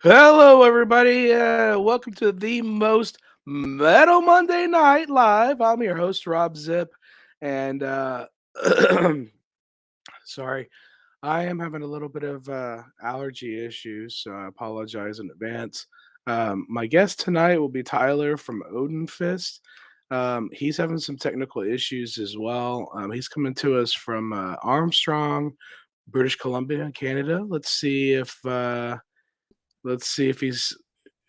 Hello, everybody. Welcome to the most metal Monday night live. I'm your host, Robb Zipp, and sorry, I am having a little bit of allergy issues, so I apologize in advance. My guest tonight will be Tyler from Odinfist. He's having some technical issues as well. He's coming to us from Armstrong, British Columbia, Canada. Let's see if he's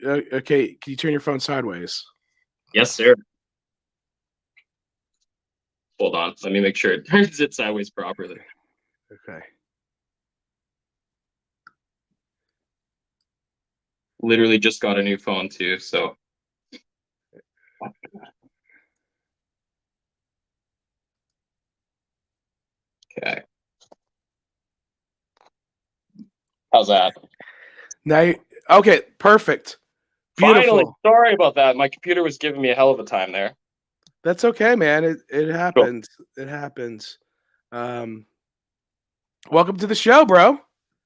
okay. Can you turn your phone sideways? Yes, sir. Hold on. Let me make sure it turns it sideways properly. Okay. Literally just got a new phone too, so. Okay. How's that? Now, okay, perfect, Finally, beautiful. sorry about that. My computer was giving me a hell of a time there. That's okay, man. It Cool. happens. It happens. Um, Welcome to the show, bro.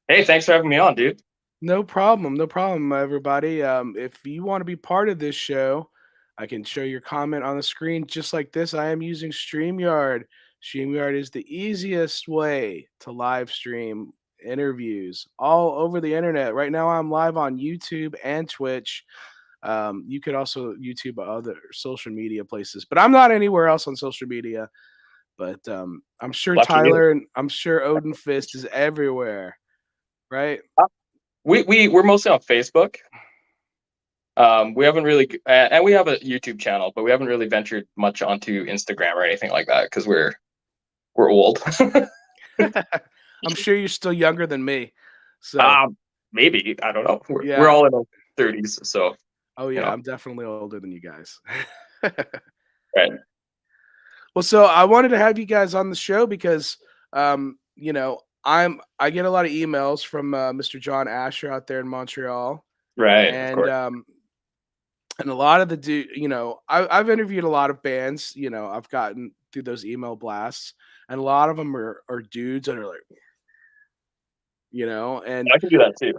Hey, thanks for having me on, dude. No problem. No problem, everybody. If you want to be part of this show, I can show your comment on the screen just like this. I am using StreamYard. StreamYard is the easiest way to live stream interviews all over the internet. Right now, I'm live on YouTube and Twitch. You could also YouTube other social media places, but I'm not anywhere else on social media. But I'm sure Lucky you. Tyler and I'm sure Odin Fist is everywhere, right? We're mostly on Facebook. We haven't really, and we have a YouTube channel, but we haven't really ventured much onto Instagram or anything like that because we're old. I'm sure you're still younger than me. So, um, Maybe I don't know. We're yeah. all in our 30s, so Oh, you yeah, know, I'm definitely older than you guys. right. Well, so I wanted to have you guys on the show because, I get a lot of emails from Mr. John Asher out there in Montreal, Right, of and course. and a lot of I've interviewed a lot of bands. I've gotten through those email blasts, and a lot of them are dudes that are like, and I can do that too.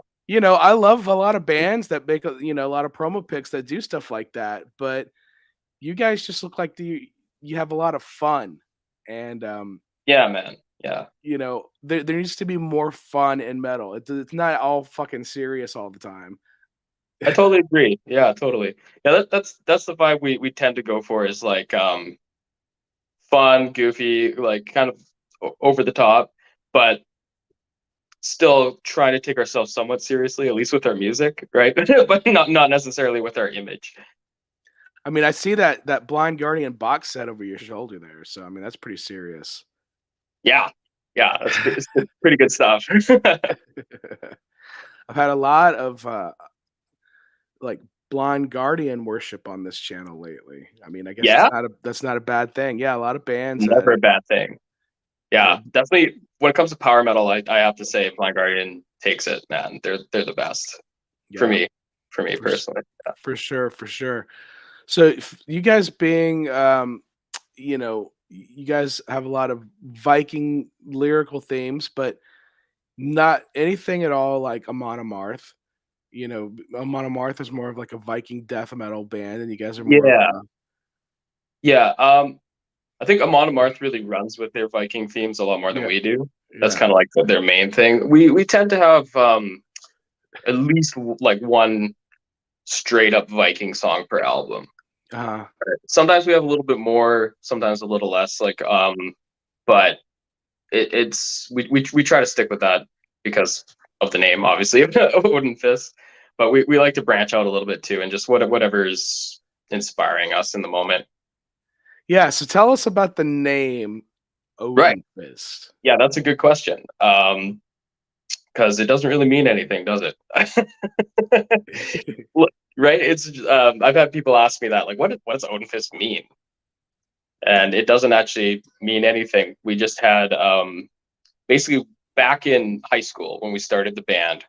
I love a lot of bands that make a lot of promo pics that do stuff like that, but you guys just look like you have a lot of fun, and Yeah, man. Yeah, there needs to be more fun in metal. It's not all fucking serious all the time. I totally agree. Yeah, totally. Yeah, that's the vibe we tend to go for is like fun, goofy, like kind of over the top, but still trying to take ourselves somewhat seriously, at least with our music, right? But not necessarily with our image. I mean, I see that Blind Guardian box set over your shoulder there, so I mean that's pretty serious. Yeah, yeah, it's pretty good stuff. I've had a lot of like Blind Guardian worship on this channel lately. I mean, I guess Yeah, that's not a bad thing. Yeah, a lot of bands that never a bad thing. that Yeah, definitely. When it comes to power metal, I have to say Blind Guardian takes it, man. They're the best for yeah, me, for me for s- personally. Yeah. for sure, for sure. So you guys being you guys have a lot of Viking lyrical themes, but not anything at all like Amon Amarth. Amon Amarth is more of like a Viking death metal band, and you guys are more of Yeah, a yeah. I think Amon Amarth really runs with their Viking themes a lot more than yeah, we do. That's yeah. kind of like their main thing. We tend to have at least like one straight up Viking song per album. Uh, Sometimes we have a little bit more, sometimes a little less. But it's we try to stick with that because of the name, obviously, of Odin Fist. But we like to branch out a little bit too, and just whatever's inspiring us in the moment. yeah. So tell us about the name Right. Odin Fist. Yeah, that's a good question. Because it doesn't really mean anything, does it? Right? It's I've had people ask me that, like, what does Odin Fist mean? And it doesn't actually mean anything. We just had basically back in high school when we started the band,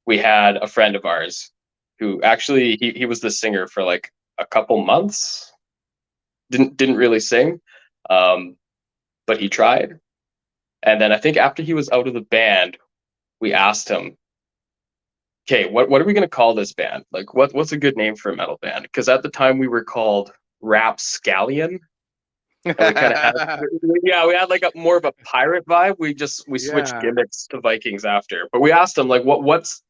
we had a friend of ours who actually he was the singer for like a couple months. Didn't really sing, um, but he tried. And then I think after he was out of the band, we asked him, okay, what are we gonna call this band? Like, what's a good name for a metal band? Because at the time we were called Rapscallion, and we kind of had, yeah, we had like a more of a pirate vibe. We switched Yeah. gimmicks to Vikings after, but we asked them like, what's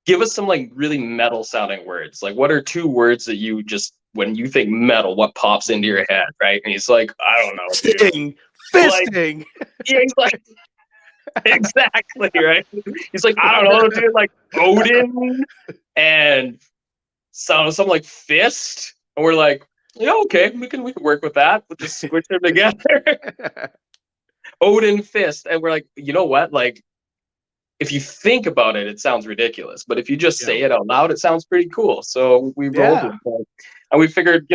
give us some like really metal sounding words. Like, what are two words that you just when you think metal, what pops into your head, right? And he's like, I don't know, dude. Fisting. Like, Fisting. yeah, he's like, exactly, right? He's like, I don't know, dude, like Odin and some like fist. And we're like, yeah, okay, we can work with that. We'll just switch them together. Odinfist. And we're like, you know what? Like, if you think about it, it sounds ridiculous. But if you just say it out loud, it sounds pretty cool. So we rolled with it. And we figured,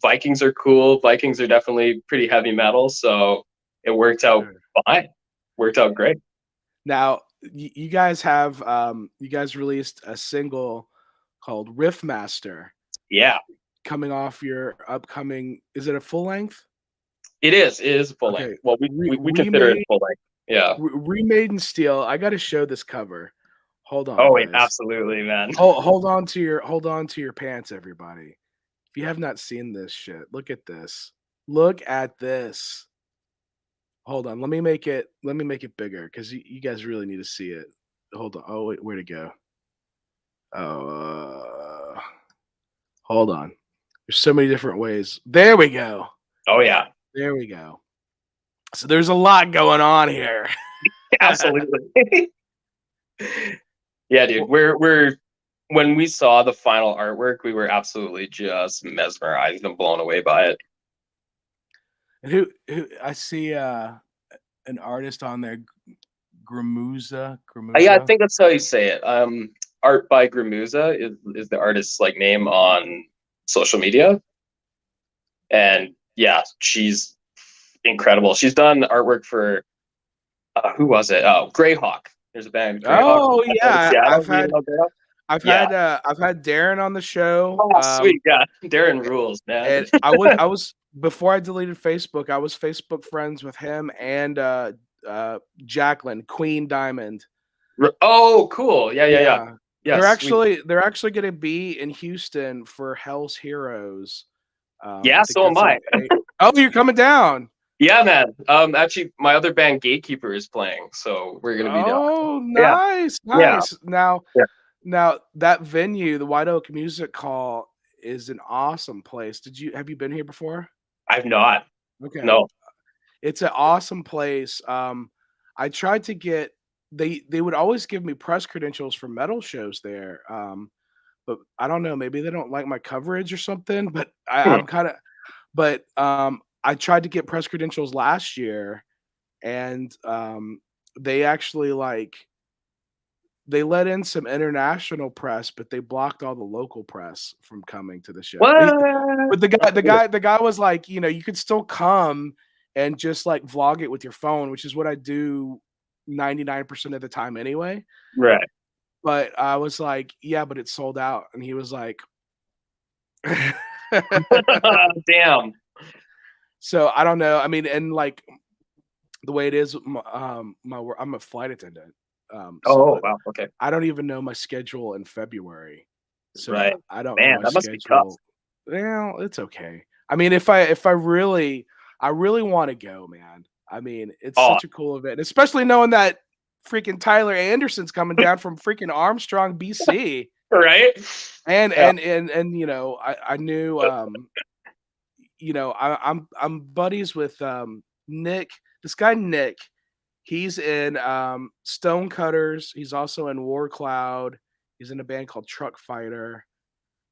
Vikings are cool. Vikings are definitely pretty heavy metal. So it worked out fine. Worked out great. Now, you guys have you guys released a single called Riffmaster. Yeah. Coming off your upcoming, is it a full length? It is a full length. Well, we consider it full length. Yeah. Remade in Steel. I got to show this cover. Hold on. Oh, wait, guys. absolutely, man. Hold on to your pants, everybody. If you have not seen this shit, look at this. Look at this. Hold on. Let me make it bigger because you guys really need to see it. Hold on. Oh, wait, where'd it go? Oh, hold on. There's so many different ways. There we go. Oh yeah. There we go. So there's a lot going on here. Absolutely. Yeah, dude. We're when we saw the final artwork, we were absolutely just mesmerized and blown away by it. And who I see an artist on there, Gramuza. Yeah, I think that's how you say it. Art by Gramuza is the artist's like name on social media. And yeah, she's incredible. She's done artwork for who was it? Oh, Greyhawk. There's a band. Greyhawk. Oh yeah, I've had I've had Darren on the show. Oh, sweet, yeah, Darren rules, man. And I was before I deleted Facebook. I was Facebook friends with him and Jacqueline Queen Diamond. Oh, cool. Yeah. They're actually going to be in Houston for Hell's Heroes. Yeah, so am I. Oh, you're coming down. Yeah, man. Actually, my other band, Gatekeeper, is playing, so we're gonna be down. Oh, nice, yeah. nice. Now that venue, the White Oak Music Hall, is an awesome place. Have you been here before? I've not. Okay. No. It's an awesome place. I tried to get they would always give me press credentials for metal shows there. But I don't know, maybe they don't like my coverage or something. But I'm kind of I tried to get press credentials last year, and they actually they let in some international press, but they blocked all the local press from coming to the show. But the guy was like, you could still come and just like vlog it with your phone, which is what I do 99% of the time anyway. Right. But I was like, yeah, but it's sold out. And he was like, damn. So I don't know. I mean, and like the way it is, I'm a flight attendant. Wow. Okay. I don't even know my schedule in February. So right. I don't know my schedule. Well, it's okay. I mean, if I really want to go, man. I mean, it's such a cool event, especially knowing that freaking Tyler Anderson's coming down from freaking Armstrong, BC. Right. And I knew I'm buddies with Nick. This guy Nick, he's in Stonecutters. He's also in War Cloud. He's in a band called Truck Fighter.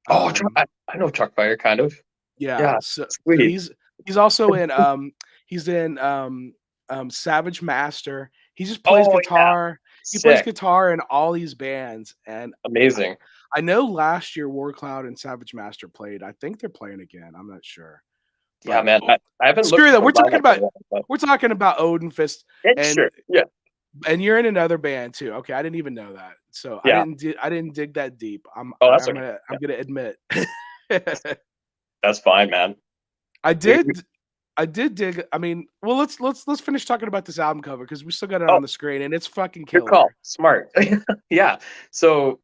Oh, I know Truck Fighter kind of. Yeah. So he's also in Savage Master. He just plays guitar. Yeah. He plays guitar in all these bands, and amazing. I know last year War Cloud and Savage Master played. I think they're playing again. I'm not sure. Yeah, man. I haven't screw that. We're talking about Odinfist. Sure. Yeah. And you're in another band too. Okay, I didn't even know that. So I didn't dig that deep. I'm gonna admit. That's fine, man. I did I did dig. I mean, well, let's finish talking about this album cover because we still got it Oh, on the screen and it's fucking good call. killer. Smart. Yeah. So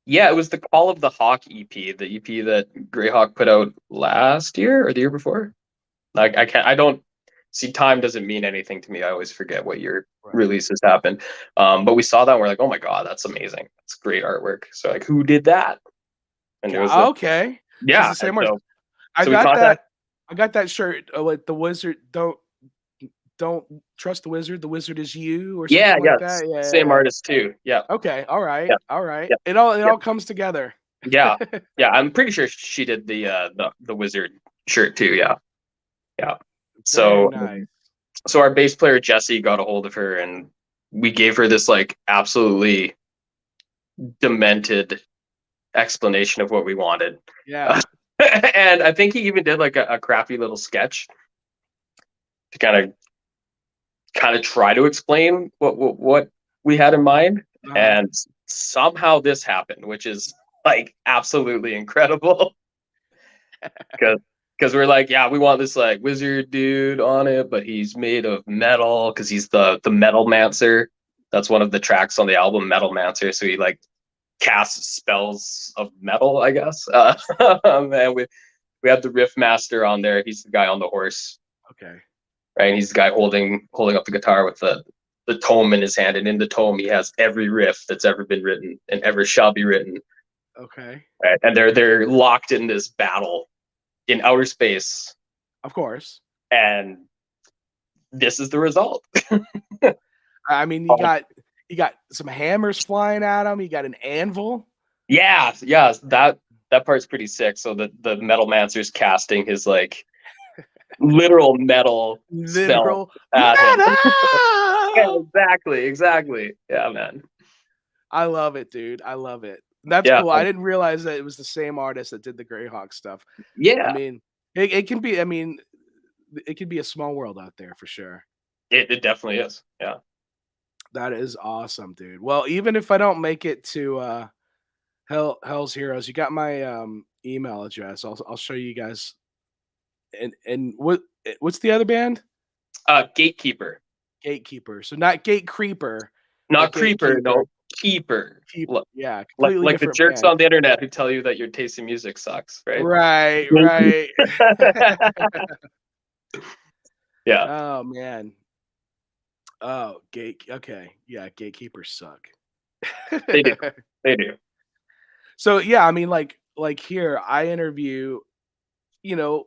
yeah, it was the Call of the Hawk EP, the EP that Greyhawk put out last year or the year before. Like I can't, I don't see, time doesn't mean anything to me. I always forget what year Right. releases happen. But we saw that and we're like, oh my God, that's amazing. That's great artwork. So like, who did that? And it was like, Okay. So it's yeah. the same And artist. so, I so we got contacted, that. I got that shirt. Like the wizard. Don't trust the wizard. The wizard is you, or yeah, something like yeah, that. Yeah. same Yeah, artist too. Yeah. yeah. Okay. All right. Yeah. All right. Yeah. It Yeah. all comes together. Yeah. Yeah. I'm pretty sure she did the wizard shirt too. Yeah. Yeah. Very So, nice. so our bass player Jesse got a hold of her and we gave her this like absolutely demented explanation of what we wanted. Yeah. And I think he even did like a crappy little sketch to kind of try to explain what we had in mind. And somehow this happened, which is like absolutely incredible. Because we're like, yeah, we want this like wizard dude on it, but he's made of metal because he's the metal mancer. That's one of the tracks on the album, Metal Mancer. So he like casts spells of metal, I guess. And we have the Riffmaster on there. He's the guy on the horse, Okay. right? And he's the guy holding up the guitar with the tome in his hand. And in the tome, he has every riff that's ever been written and ever shall be written. Okay. Right? And they're locked in this battle in outer space. Of course. And this is the result. I mean, you got some hammers flying at him. You got an anvil. Yeah, that part's pretty sick. So the metal mancer's casting his like literal metal spell at him. Yeah, exactly. Yeah, man. I love it, dude. I love it. That's Yeah, cool. I didn't realize that it was the same artist that did the Greyhawk stuff. I yeah. mean, it can be. I mean, it can be a small world out there for sure. It definitely is. Yeah. That is awesome, dude. Well, even if I don't make it to Hell's Heroes, you got my email address. I'll show you guys. And what's the other band? Gatekeeper. Gatekeeper. So not Gate Creeper. Not Creeper, no. Keeper. Yeah, Like completely the different jerks band. on the internet who tell you that your taste in music sucks, right? Right. Yeah. Oh man. Oh, okay. Yeah, gatekeepers suck. They do. They do. So yeah, I mean, like here, I interview, you know,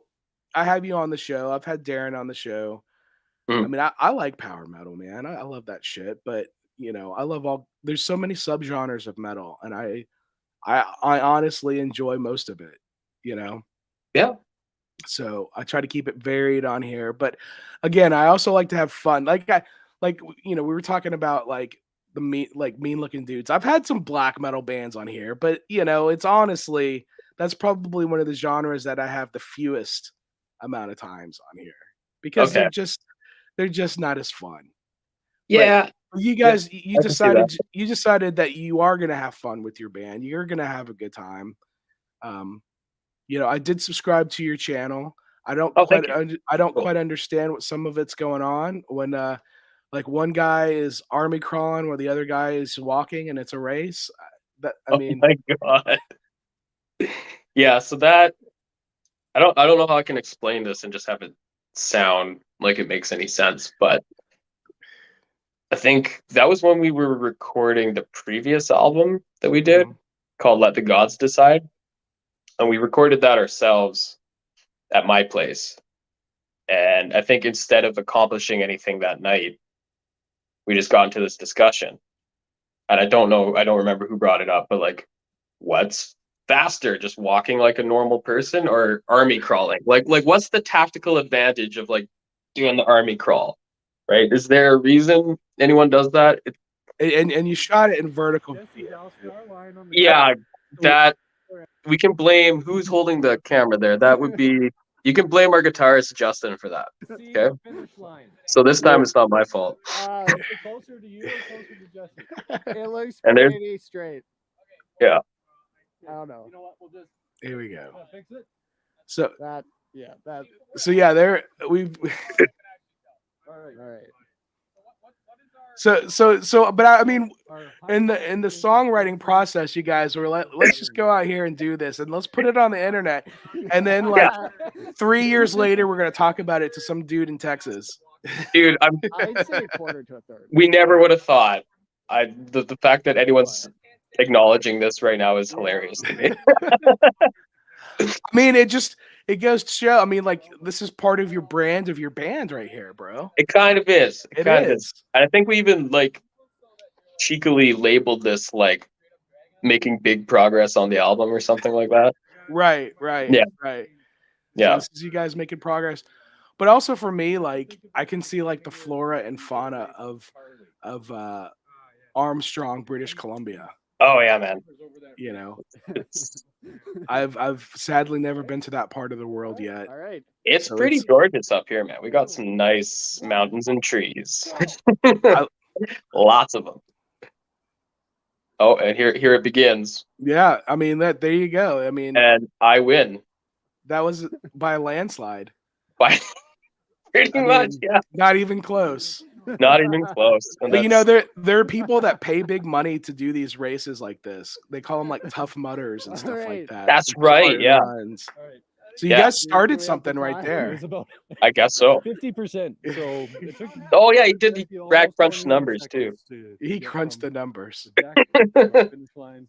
I have you on the show. I've had Darren on the show. I Mm. mean, I like power metal, man. I love that shit. But I love there's so many subgenres of metal, and I honestly enjoy most of it, you know. Yeah. So I try to keep it varied on here. But again, I also like to have fun. We were talking about like the mean looking dudes. I've had some black metal bands on here, but it's honestly that's probably one of the genres that I have the fewest amount of times on here because Okay. they're just not as fun. Yeah. But you guys, I can see that. you decided that you are gonna have fun with your band. You're gonna have a good time. Um, I did subscribe to your channel. I don't Oh, quite thank you. I don't Cool. quite understand what some of it's going on when like one guy is army crawling where the other guy is walking and it's a race. That I Oh mean, my God. Yeah, so that I don't know how I can explain this and just have it sound like it makes any sense, but I think that was when we were recording the previous album that we did called Let the Gods Decide. And we recorded that ourselves at my place. And I think instead of accomplishing anything that night, we just got into this discussion. And I don't remember who brought it up, but like, what's faster, just walking like a normal person or army crawling? Like what's the tactical advantage of like doing the army crawl? Right? Is there a reason anyone does that? and you shot it in vertical. Yeah, that we can blame who's holding the camera there. That would be you can blame our guitarist Justin for that. Okay. So this time it's not my fault. Is it closer to you or closer to Justin? It looks And there's pretty straight. yeah. I don't know. Here we go. Fix it? So That Yeah, that. So yeah, there we. All right. So, but I mean, Our in the songwriting process, you guys were let's just go out here and do this, and let's put it on the internet, and then like 3 years later, we're gonna talk about it to some dude in Texas. Dude, I'd say a quarter to a third. we never would have thought. The fact that anyone's acknowledging this right now is hilarious to me. I mean, it goes to show. I mean, like this is part of your brand of your band right here, bro. It kind of is. It kind of is. And I think we even like cheekily labeled this like making big progress on the album or something like that. Right. Yeah. Right. Yeah. So this is you guys making progress, but also for me, like I can see like the flora and fauna of Armstrong, British Columbia. Oh yeah, man. You know, It's I've sadly never been to that part of the world yet. All right. it's So pretty it's- gorgeous up here, man. We got some nice mountains and trees. I- Lots of them. Oh, and here it begins. Yeah, I mean that. There you go. I mean And I win. that was by a landslide. By pretty I much, mean, yeah. Not even close. Not even close. And But you know, that's- there are people that pay big money to do these races like this. They call them like tough mutters and stuff like Alright. that. That's and right, Spartan yeah. runs. All right. So you Yeah. guys started something right It there. was about I guess so. 50%. So it took Oh yeah, he did. He almost Brad crunched 21 numbers too. seconds to He get crunched the from numbers. exact finish line.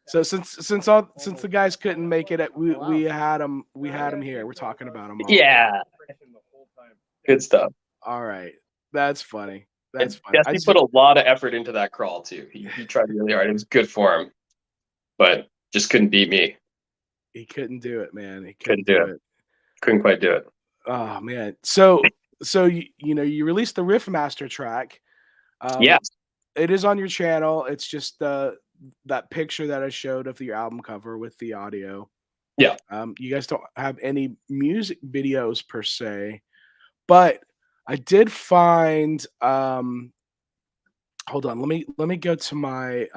So since the guys couldn't make it, we had them here. We're talking about them. Yeah. Good stuff. All right, that's funny. And That's funny. Jesse put a lot of effort into that crawl too. He tried really hard. It was good for him, but just couldn't beat me. He couldn't do it, man. He Couldn't do it. Couldn't quite do it. Oh man. So you released the Riffmaster track. Yeah. It is on your channel. It's just that picture that I showed of your album cover with the audio. Yeah. You guys don't have any music videos per se, but I did find hold on, let me go to my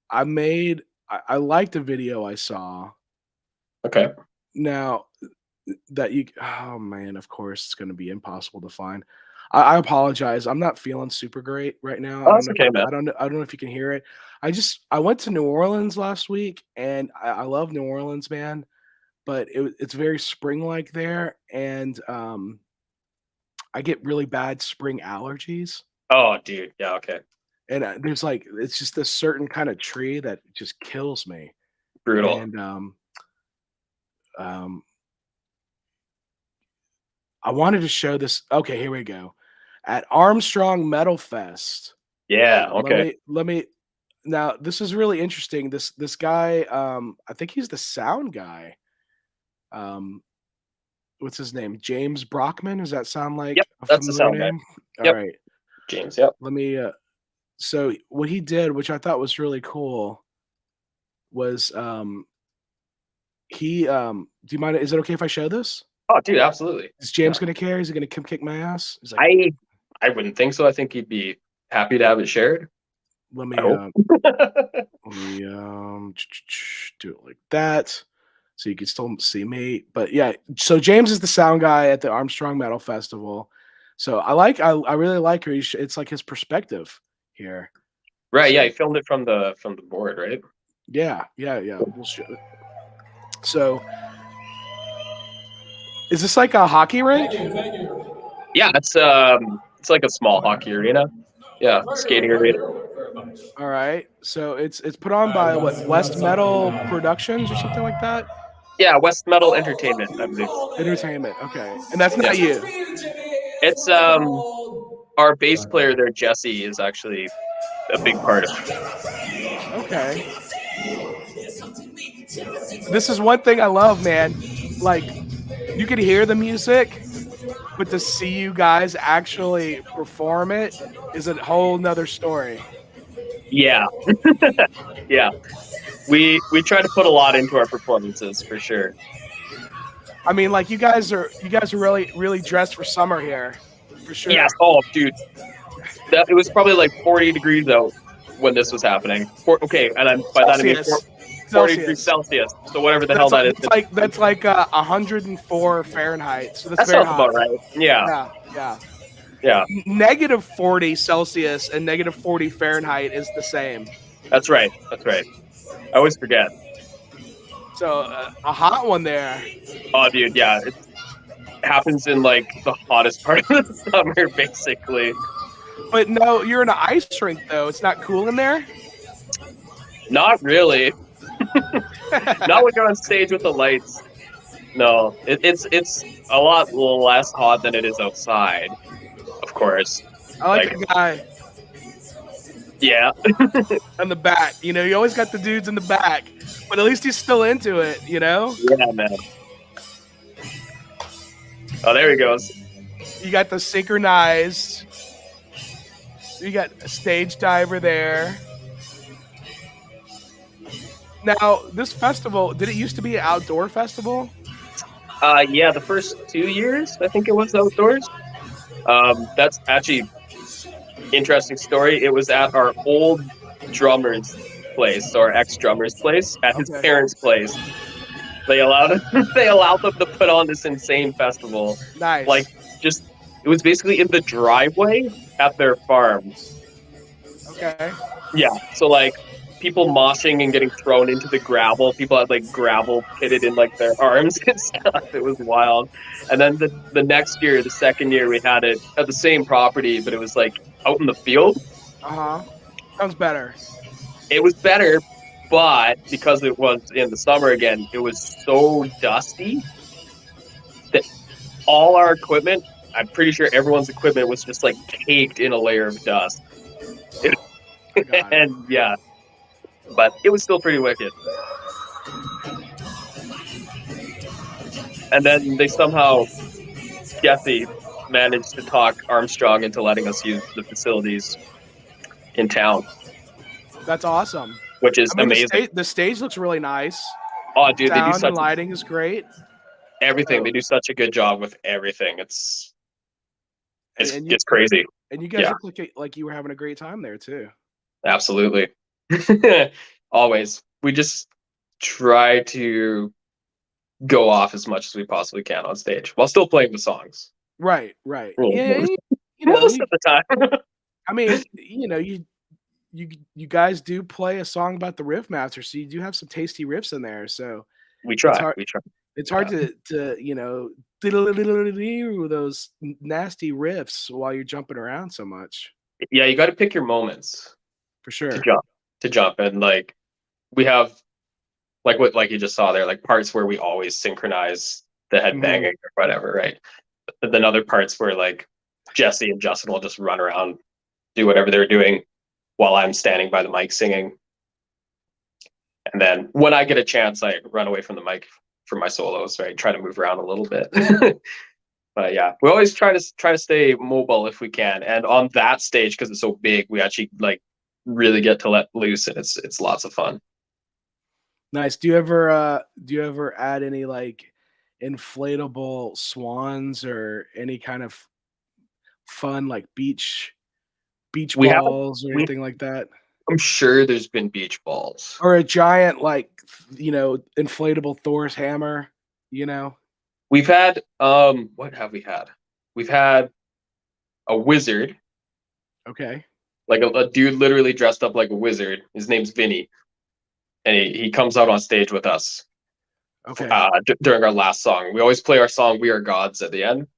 I liked the video I saw. Okay. Now that oh man, of course it's going to be impossible to find. I apologize. I'm not feeling super great right now. Oh, that's okay, man. I don't know if you can hear it. I went to New Orleans last week, and I love New Orleans, man. But it's very spring-like there, and I get really bad spring allergies. Oh, dude. Yeah. Okay. And there's like it's just this certain kind of tree that just kills me. Brutal. And I wanted to show this. Okay, here we go. At Armstrong Metal Fest. Yeah. Okay. Let me. Now this is really interesting. This guy, I think he's the sound guy. What's his name? James Brockman. Does that sound like Yep, a that's the familiar sound guy. name? Yep. All right. James. Yep. Let me. So what he did, which I thought was really cool, was he. Do you mind? Is it okay if I show this? Oh, dude. Absolutely. Is James gonna care? Is he gonna come kick my ass? He's like, I wouldn't think so. I think he'd be happy to have it shared. let me I hope. let me do it like that, so you can still see me. But yeah, so James is the sound guy at the Armstrong Metal Festival. So I really like her. It's like his perspective here. Right. Yeah. So- He filmed it from the board, right? Yeah. We'll show it. So, is this like a hockey rink? Yeah. It's like a small hockey arena. Yeah. Skating arena. All right. So it's put on by what, West Metal Productions or something like that. Yeah. West Metal Entertainment, I believe. Entertainment. Okay, and that's not you. It's our bass player there, Jesse, is actually a big part of it. Okay. This is one thing I love, man. Like, you could hear the music, but to see you guys actually perform it is a whole nother story. Yeah. Yeah. We try to put a lot into our performances for sure. I mean, like you guys are really dressed for summer here, for sure. Yeah. Oh, dude. It was probably like 40 degrees out when this was happening. Okay, and by that I mean Celsius. 40 degrees Celsius. So whatever the hell that is. That's like 104 Fahrenheit. So that's That very sounds hot. about right. Yeah. Yeah. Negative 40 Celsius and negative 40 Fahrenheit is the same. That's right. I always forget. So a hot one there. Oh, dude, yeah. It happens in like the hottest part of the summer, basically. But no, you're in an ice rink though. It's not cool in there. Not really. Not when you're on stage with the lights. No, it's a lot less hot than it is outside. Of course. I like the guy Yeah. in the back. You know, you always got the dudes in the back, but at least he's still into it. You know. Yeah, man. Oh, there he goes. You got the synchronized. You got a stage diver there. Now, this festival, did it used to be an outdoor festival? Yeah, the first 2 years, I think it was outdoors. That's actually interesting story. It was at our old drummer's place, or ex-drummer's place, at his parents' place. They allowed them to put on this insane festival. Nice. Like, it was basically in the driveway at their farm. Okay. Yeah, so like people moshing and getting thrown into the gravel. People had like gravel pitted in like their arms and stuff. It was wild. And then the next year, the second year, we had it at the same property, but it was like out in the field. Sounds better. It was better, but because it was in the summer again, it was so dusty that all our equipment, I'm pretty sure everyone's equipment was just like caked in a layer of dust. And yeah, but it was still pretty wicked. And then they somehow, Jesse managed to talk Armstrong into letting us use the facilities in town. That's awesome. Which is amazing. The stage looks really nice. Oh, dude, Sound they do such and lighting is great. Everything. They do such a good job with everything. It's crazy. And you guys look like you were having a great time there too. Absolutely. Always. We just try to go off as much as we possibly can on stage while still playing the songs. Right. Yeah, most of the time. I mean, you guys do play a song about the Riffmaster, so you do have some tasty riffs in there. So we try. It's hard to do those nasty riffs while you're jumping around so much. Yeah, you got to pick your moments for sure to jump, and like we have like you just saw there, like parts where we always synchronize the head banging or whatever, right? But then other parts where like Jesse and Justin will just run around, do whatever they're doing while I'm standing by the mic singing. And then when I get a chance, I run away from the mic for my solos, right? Try to move around a little bit. But yeah, we always try to stay mobile if we can. And on that stage, because it's so big, we actually like really get to let loose, and it's lots of fun. Nice. Do you ever add any like inflatable swans or any kind of fun like beach balls or anything like that? I'm sure there's been beach balls. Or a giant like inflatable Thor's hammer, We've had what have we had? We've had a wizard. Okay. Like a dude literally dressed up like a wizard. His name's Vinny. And he comes out on stage with us. Okay. During our last song. We always play our song "We Are Gods" at the end.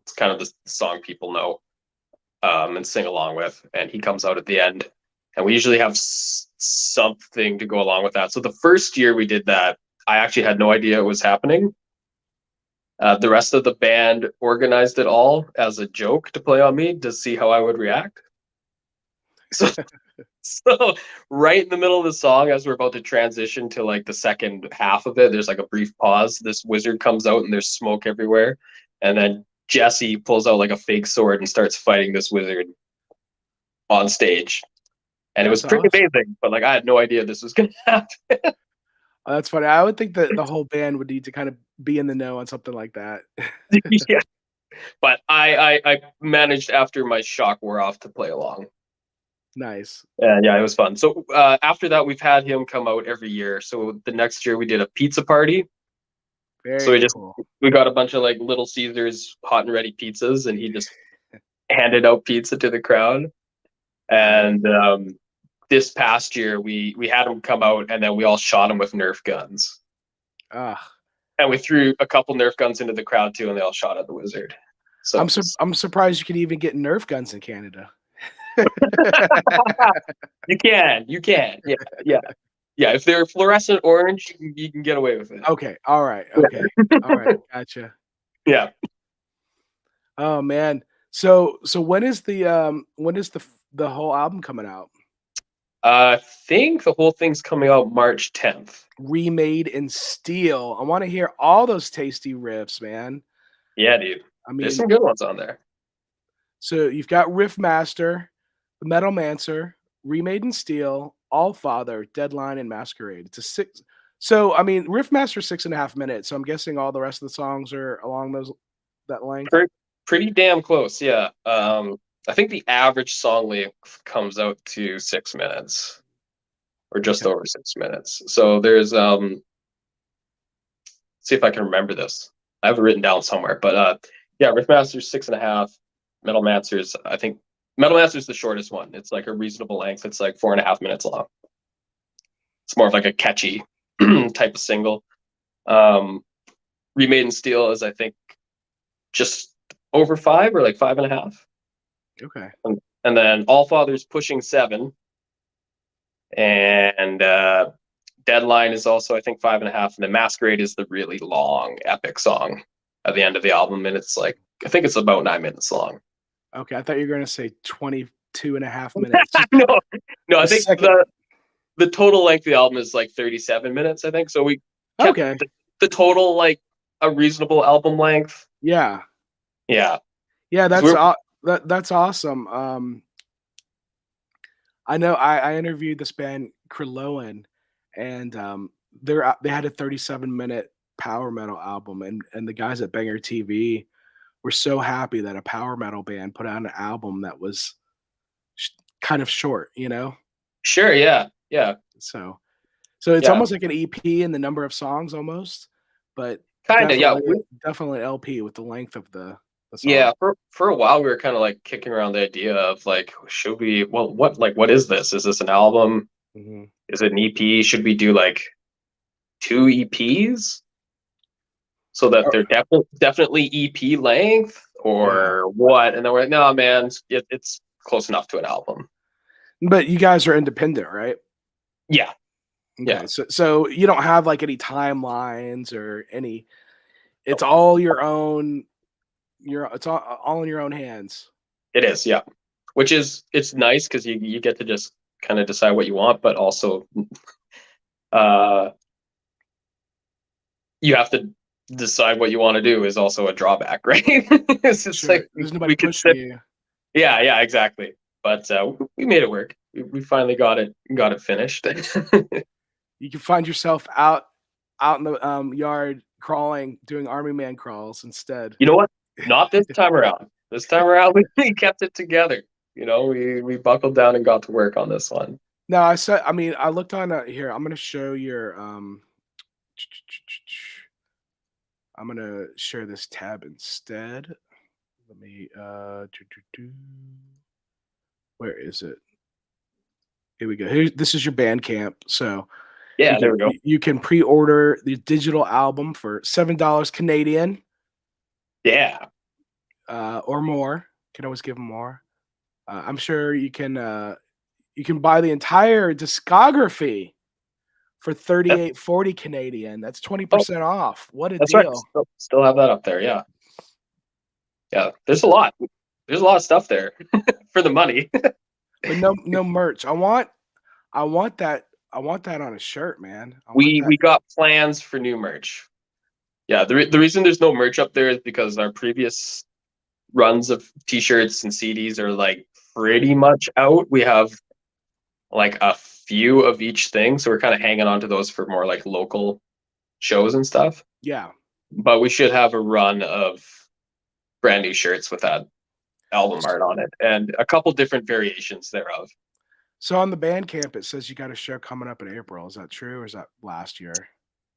It's kind of the song people know and sing along with. And he comes out at the end. And we usually have something to go along with that. So the first year we did that, I actually had no idea it was happening. The rest of the band organized it all as a joke to play on me to see how I would react. So right in the middle of the song, as we're about to transition to like the second half of it, there's like a brief pause. This wizard comes out and there's smoke everywhere. And then Jesse pulls out like a fake sword and starts fighting this wizard on stage. And it was pretty amazing, but like I had no idea this was going to happen. Oh, that's funny. I would think that the whole band would need to kind of be in the know on something like that. Yeah, but I managed after my shock wore off to play along. Nice. And yeah, it was fun. So after that, we've had him come out every year. So the next year we did a pizza party. So Very cool. we got a bunch of like Little Caesars hot and ready pizzas, and he just handed out pizza to the crowd. And this past year we had him come out, and then we all shot him with Nerf guns. Ah, And we threw a couple Nerf guns into the crowd too, and they all shot at the wizard. So I'm surprised you could even get Nerf guns in Canada. you can, yeah. If they're fluorescent orange, you can get away with it. Okay. All right. Okay. All right. Gotcha. Yeah. Oh man. So when is the whole album coming out? I think the whole thing's coming out March 10th. Remade in Steel. I want to hear all those tasty riffs, man. Yeah, dude. I mean, There's some good ones on there. so you've got Riffmaster, The Metal Mancer, Remade in Steel, All Father, Deadline, and Masquerade. It's a 6. So I mean, Riffmaster 6.5 minutes. So I'm guessing all the rest of the songs are along that length. Pretty damn close, yeah. I think the average song length comes out to 6 minutes, or just over 6 minutes. So there's see if I can remember this. I have it written down somewhere, but yeah, Riffmaster's 6.5. Metal Mancer's, I think Metal Mancer's the shortest one. It's like a reasonable length. It's like 4.5 minutes long. It's more of like a catchy type of single. Remade in Steel is, I think, just over 5 or like 5.5. Okay. And then All Father's pushing 7. And Deadline is also, I think, 5.5. And then Masquerade is the really long, epic song at the end of the album. And it's like, I think it's about 9 minutes long. Okay. I thought you were going to say 22.5 minutes. No, I think the total length of the album is like 37 minutes, I think. So we kept the total like a reasonable album length. Yeah. Yeah. Yeah, that's awesome. I know I interviewed this band Krillin, and they had a 37-minute power metal album, and the guys at Banger TV were so happy that a power metal band put out an album that was kind of short, you know? Sure, yeah. So it's almost like an EP in the number of songs almost, but kind of, yeah. Definitely an LP with the length of the song. Yeah, for a while we were kind of like kicking around the idea of like, should we? Well, what is this? Is this an album? Mm-hmm. Is it an EP? Should we do like 2 EPs so that they're definitely EP length, or what? And then we're like, no, man, it's close enough to an album. But you guys are independent, right? Yeah. Okay. Yeah. So you don't have like any timelines or any. It's all your own. It's all in your own hands. It is, yeah. Which is, it's nice because you get to just kind of decide what you want, but also you have to decide what you want to do is also a drawback, right? It's just Sure. like There's nobody pushing you. Yeah, exactly. But we made it work. We finally got it finished. You can find yourself out in the yard crawling, doing army man crawls instead. You know what? Not this time around. This time around, we kept it together. You know, we buckled down and got to work on this one. No, I looked on here. I'm going to show your I'm going to share this tab instead. Let me where is it? Here we go. This is your Bandcamp. So yeah, there we go. You can pre-order the digital album for $7 Canadian. Yeah. Or more. Can always give them more. I'm sure you can buy the entire discography for $38.40 Canadian. That's 20% off. What a deal! Right. Still have that up there. Yeah. Yeah. There's a lot of stuff there for the money. But no merch. I want that on a shirt, man. We got plans for new merch. Yeah, the reason there's no merch up there is because our previous runs of t-shirts and CDs are like pretty much out. We have like a few of each thing, so we're kind of hanging on to those for more like local shows and stuff. Yeah. But we should have a run of brand new shirts with that album art on it and a couple different variations thereof. So on the Bandcamp, it says you got a show coming up in April. Is that true, or is that last year?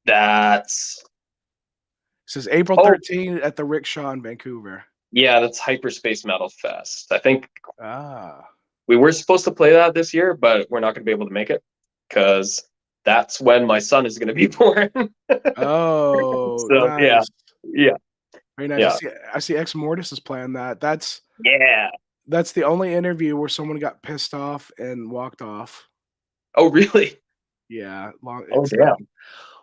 That's It says April 13th at the Rickshaw in Vancouver. yeah, that's Hyperspace Metal Fest. I think Ah. we were supposed to play that this year, but we're not going to be able to make it because that's when my son is going to be born. Oh, So nice. yeah, Very nice. yeah, I see Ex Mortis is playing that. yeah. That's the only interview where someone got pissed off and walked off. Oh, really? Yeah, Oh, yeah.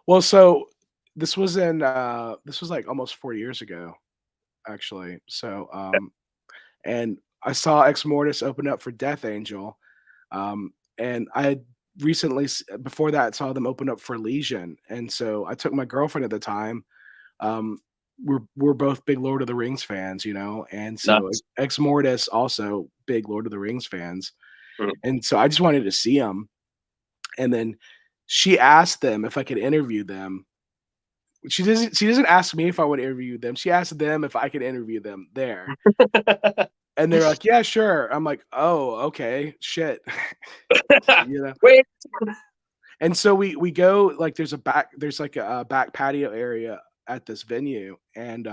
Well, so this was like almost 4 years ago, actually. So and I saw Ex Mortis open up for Death Angel. And I had recently before that saw them open up for Legion. And so I took my girlfriend at the time. Um we're both big Lord of the Rings fans, you know, and so Nice. Ex Mortis also big Lord of the Rings fans. Mhm. And so I just wanted to see them. And then she asked them if I could interview them. She doesn't ask me if I would interview them. She asked them if I could interview them there. And they're like, "Yeah, sure." I'm like, "Oh, okay. Shit." You know. Wait. And so we go, like, there's like a back patio area at this venue, and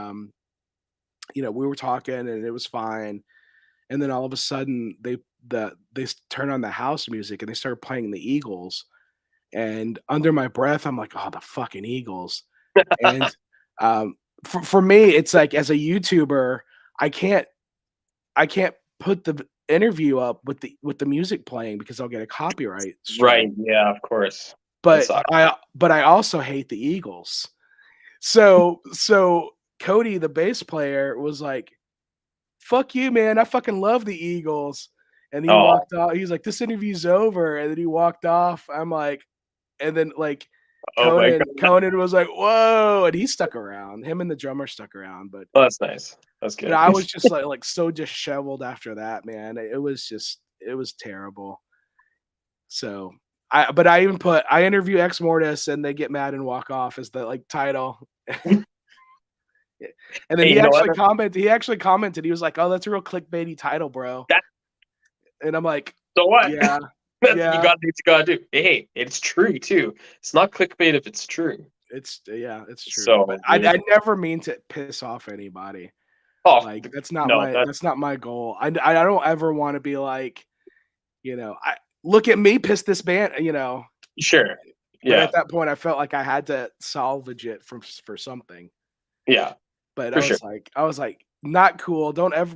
you know, we were talking and it was fine. And then all of a sudden they turn on the house music and they started playing the Eagles. And under my breath, I'm like, "Oh, the fucking Eagles." And for me, it's like, as a YouTuber, I can't put the interview up with the music playing because I'll get a copyright strike. Right. Yeah, of course. That But sucks. I also hate the Eagles. So Cody, the bass player, was like, "Fuck you, man. I fucking love the Eagles." And he Oh, walked off. He's like, "This interview's over." And then he walked off. I'm like, and then like oh my God. Conan was like, "Whoa," and he stuck around. Him and the drummer stuck around, but Oh, that's nice. That's good. I was just like so disheveled after that, man. It was terrible. So I even put I interview Ex Mortis and they get mad and walk off as the like title. And then Hey, he you know what? actually commented, he was like, "Oh, that's a real clickbaity title, bro." That- And I'm like, So what? "Yeah, That's yeah, what you gotta do. Hey, it's true too. It's not clickbait if it's true. it's true." So But I never mean to piss off anybody. oh Like, that's no, not my goal. I don't ever want to be like, you know, I look at me piss this band, you know. sure. But Yeah, at that point, I felt like I had to salvage it for something. yeah, But for sure. I was like, not cool.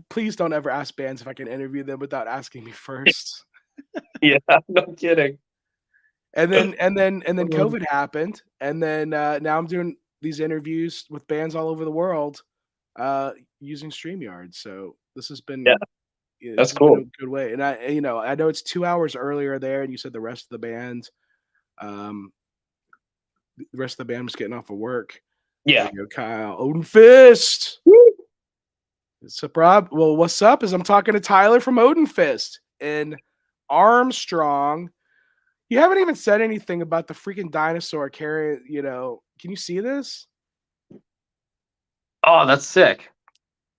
Please don't ever ask bands if I can interview them without asking me first. Yeah, no kidding. And then COVID happened, and then now I'm doing these interviews with bands all over the world using StreamYard. So this has been Yeah, this that's has been cool. a good way. And I know it's 2 hours earlier there, and you said the rest of the band was getting off of work. There Yeah. you go, Kyle. Odinfist. What's up, Rob? Well, what's up is I'm talking to Tyler from Odinfist and Armstrong. You haven't even said anything about the freaking dinosaur carrying, you know. Can you see this? Oh, that's sick.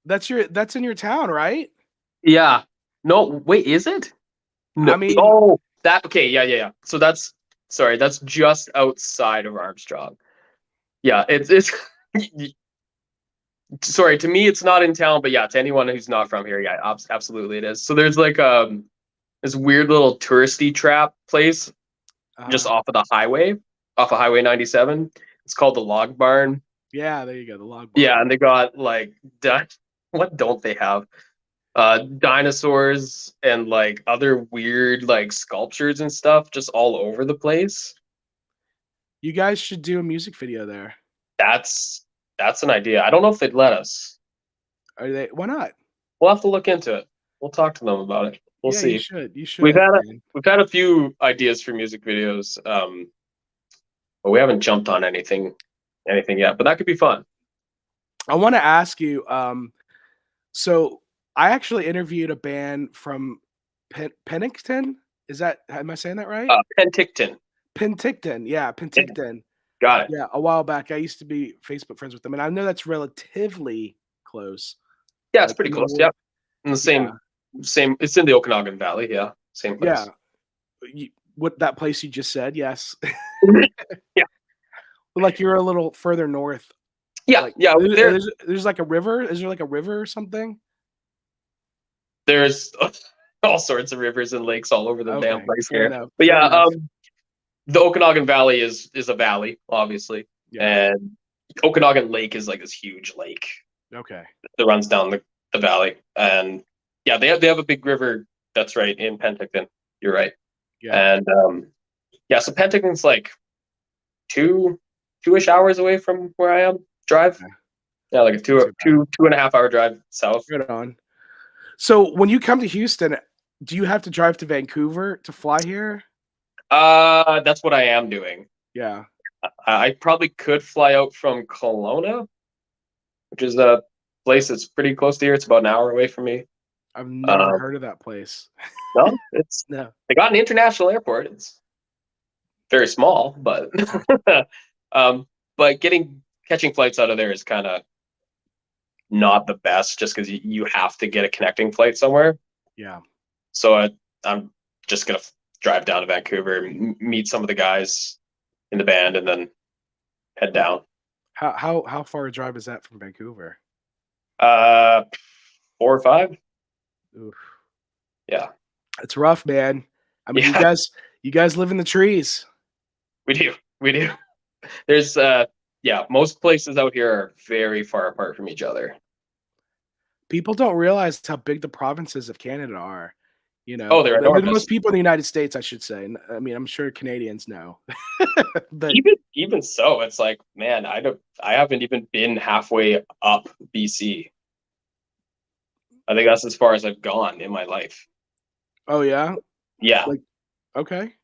That's in your town, right? Yeah. No, wait, is it? No. I mean, Oh, that okay. Yeah. So that's just outside of Armstrong. Yeah, it's sorry, to me it's not in town, but yeah, to anyone who's not from here, yeah, absolutely it is. So there's like this weird little touristy trap place just off of Highway 97. It's called the Log Barn. yeah, there you go, the log barn. Yeah, and they got like what don't they have? Dinosaurs and like other weird like sculptures and stuff just all over the place. You guys should do a music video there. That's an idea. I don't know if they'd let us. Are they? Why not? We'll have to look into it. We'll talk to them about it. We'll Yeah, see. you should. You should. We've Man. had a few ideas for music videos, but we haven't jumped on anything yet. But that could be fun. I want to ask you. So I actually interviewed a band from Pennington. Am I saying that right? Penticton. Penticton. Yeah, Penticton. Got it. Yeah, a while back. I used to be Facebook friends with them, and I know that's relatively close. Yeah, it's pretty close. Yeah, in the Yeah. same. It's in the Okanagan Valley. Yeah, same place. Yeah. what that place you just said? Yes. Yeah. Like you're a little further north. Yeah, Like, yeah. there's like a river. Is there like a river or something? There's all sorts of rivers and lakes all over the damn Okay, place fair here. enough. But Fair yeah, enough. the Okanagan Valley is a valley, obviously, Yeah. and Okanagan Lake is like this huge lake Okay. that runs down the valley, and yeah, they have a big river. That's right, in Penticton. You're right. Yeah. And yeah, so Penticton's like two-ish hours away from where I am. Drive. Okay. Yeah, like a two Not too bad. and a half hour drive south. Right on. So when you come to Houston, do you have to drive to Vancouver to fly here? That's what I am doing. Yeah. I probably could fly out from Kelowna, which is a place that's pretty close to here. It's about an hour away from me. I've never heard of that place. No, it's No. they got an international airport. It's very small, but but catching flights out of there is kind of not the best, just because you have to get a connecting flight somewhere. Yeah. So I'm just gonna drive down to Vancouver, meet some of the guys in the band, and then head down. How far a drive is that from Vancouver? 4 or 5. Oof. Yeah, It's rough, man. I mean, Yeah. you guys live in the trees. we do. There's yeah, most places out here are very far apart from each other. People don't realize how big the provinces of Canada are. You know, Oh, they're enormous. most people in the United States, I should say. I mean, I'm sure Canadians know. But Even so, it's like, man, I haven't even been halfway up BC. I think that's as far as I've gone in my life. oh yeah, Yeah, like okay,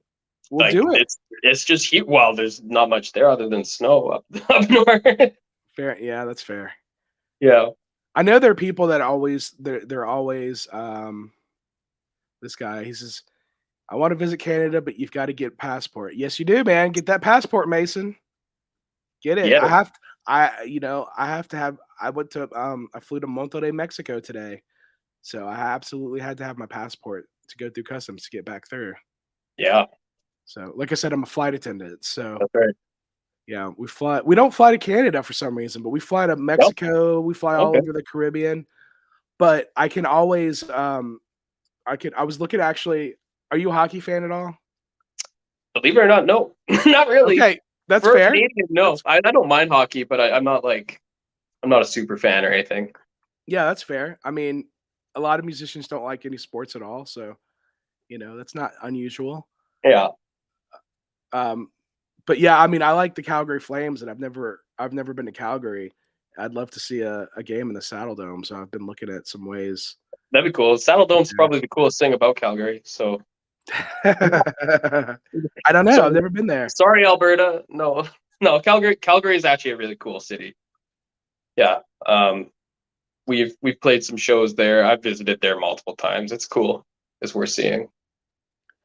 we'll like do it. it's just heat. Well, there's not much there other than snow up north. Fair, yeah, that's fair. Yeah. I know there are people that always they're always this guy. He says, "I want to visit Canada, but you've got to get a passport." Yes, you do, man. Get that passport, Mason. Get it. Yeah. I have to have. I went to I flew to Monterrey, Mexico today, so I absolutely had to have my passport to go through customs to get back through. Yeah. So, like I said, I'm a flight attendant. So, That's right. yeah, we fly. We don't fly to Canada for some reason, but we fly to Mexico. We fly all Okay. over the Caribbean. But I can always I was looking actually. Are you a hockey fan at all? Believe it or not, no, not really. Okay, that's For a fair. Canadian, no. I don't mind hockey, but I'm not a super fan or anything. Yeah, that's fair. I mean, a lot of musicians don't like any sports at all, so that's not unusual. Yeah. But yeah, I mean, I like the Calgary Flames, and I've never been to Calgary. I'd love to see a game in the Saddle Dome, so I've been looking at some ways. That'd be cool. Saddle Dome's probably the coolest thing about Calgary. So I don't know. I've never been there. Sorry, Alberta. No. Calgary is actually a really cool city. Yeah. We've played some shows there. I've visited there multiple times. It's cool, as we're seeing.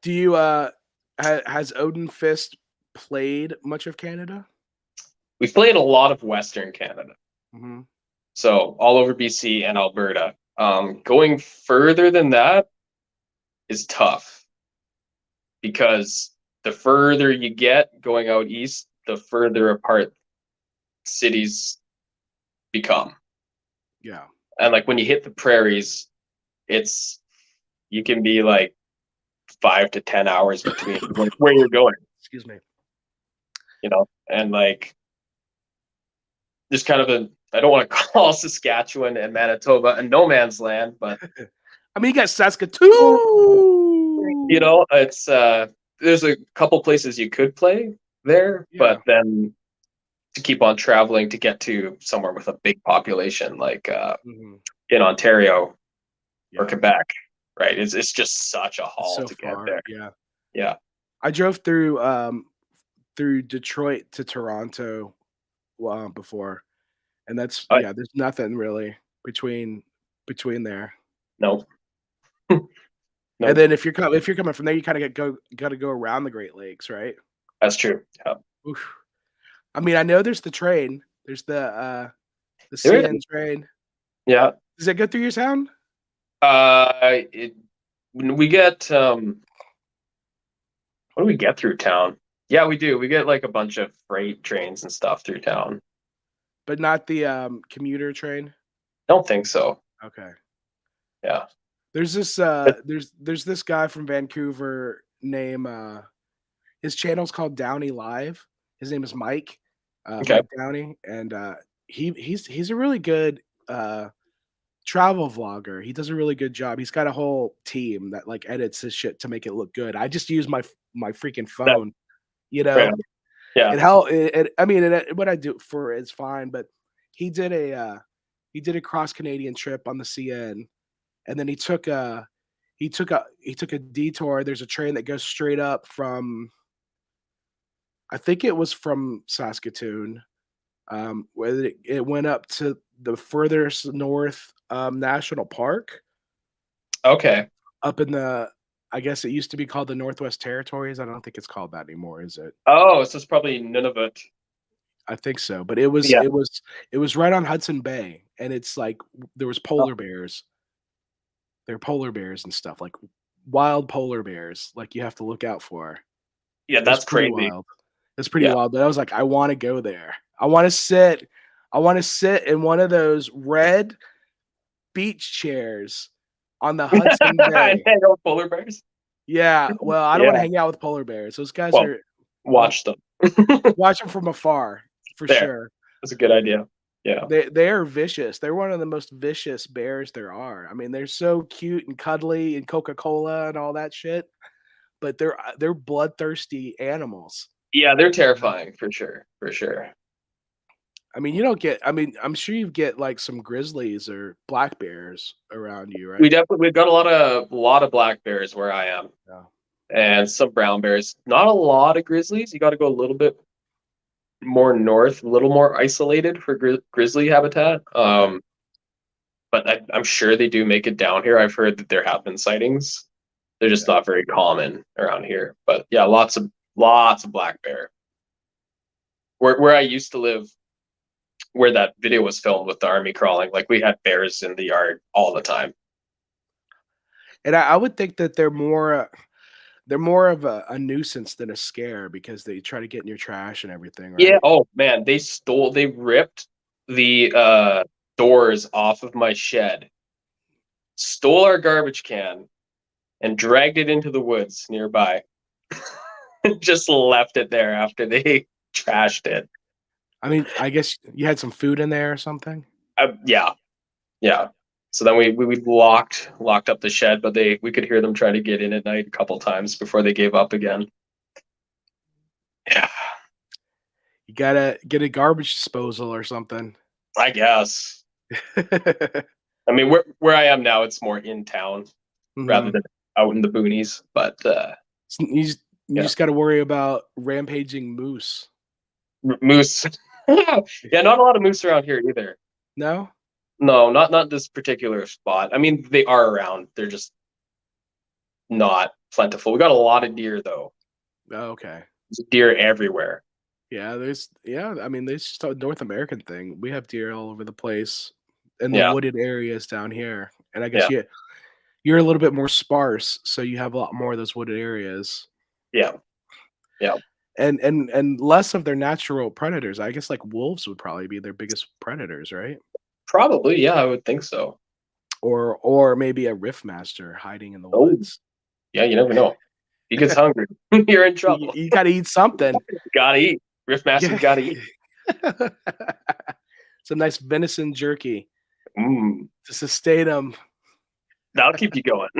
Do you has Odinfist played much of Canada? We've played a lot of Western Canada. Mm-hmm. So all over BC and Alberta. Going further than that is tough, because the further you get going out east, the further apart cities become. Yeah. And like when you hit the prairies, you can be like 5 to 10 hours between where you're going. Excuse me. And like there's kind of I don't want to call Saskatchewan and Manitoba a no man's land, but I mean, you got Saskatoon. It's there's a couple places you could play there, but then to keep on traveling to get to somewhere with a big population like in Ontario or Quebec, right? It's just such a haul to get there. Yeah. I drove through Detroit to Toronto before, and that's there's nothing really between there. No. And then if you're coming from there, you kind of got to go around the Great Lakes, right? That's true. Yeah. Oof. I mean, I know there's the train. There's the CN train. Yeah. Does that go through your town? We get What do we get through town? Yeah, we do. We get like a bunch of freight trains and stuff through town. But not the commuter train. Don't think so. Okay. Yeah. There's this there's this guy from Vancouver named his channel's called Downey Live. His name is Mike. Okay. Mike Downey, and he's a really good travel vlogger. He does a really good job. He's got a whole team that like edits his shit to make it look good. I just use my freaking phone, you know. Right. Yeah. What I do for it is fine, but he did a cross Canadian trip on the CN, and then he took a detour. There's a train that goes straight up from, I think it was from Saskatoon, where it went up to the furthest north national park. Okay. Up in the, I guess it used to be called the Northwest Territories. I don't think it's called that anymore, is it? Oh, so it's probably Nunavut. I think so, but it was right on Hudson Bay, and it's like there was polar bears. There are polar bears and stuff, like wild polar bears, like you have to look out for. Yeah, that's crazy. Wild. It's pretty wild. But I was like, I want to go there. I want to sit in one of those red beach chairs on the Hudson Bay. Polar bears. Yeah, well, I don't want to hang out with polar bears. Those guys are watch them. Watch them from afar for sure. That's a good idea. Yeah, they are vicious. They're one of the most vicious bears there are. I mean, they're so cute and cuddly and Coca-Cola and all that shit, but they're bloodthirsty animals. Yeah, they're terrifying for sure. For sure. I mean, I'm sure you get like some grizzlies or black bears around you, right? We've got a lot of black bears where I am. Yeah. And some brown bears. Not a lot of grizzlies. You got to go a little bit more north, a little more isolated for grizzly habitat. But I'm sure they do make it down here. I've heard that there have been sightings. They're just not very common around here. But yeah, lots of black bear. Where I used to live, where that video was filmed with the army crawling, like we had bears in the yard all the time. And I would think that they're more of a nuisance than a scare because they try to get in your trash and everything, right? Yeah. Oh man, they ripped the doors off of my shed, stole our garbage can, and dragged it into the woods nearby. Just left it there after they trashed it. I mean, I guess you had some food in there or something. Yeah. So then we locked up the shed, but we could hear them trying to get in at night a couple times before they gave up again. Yeah. You gotta get a garbage disposal or something. I guess. I mean, where I am now, it's more in town rather than out in the boonies. But you just got to worry about rampaging moose. Moose. Yeah, not a lot of moose around here either. No, not this particular spot. I mean, they are around. They're just not plentiful. We got a lot of deer though. Oh, okay. There's deer everywhere. Yeah, I mean, there's just a North American thing. We have deer all over the place in the wooded areas down here. And I guess you're a little bit more sparse, so you have a lot more of those wooded areas. Yeah. And less of their natural predators. I guess like wolves would probably be their biggest predators, right? Probably, yeah, I would think so. Or maybe a Riffmaster hiding in the woods. Yeah, you never know. He gets hungry. You're in trouble. You got to eat something. Gotta eat. Riffmaster gotta eat. Some nice venison jerky to sustain him. That'll keep you going.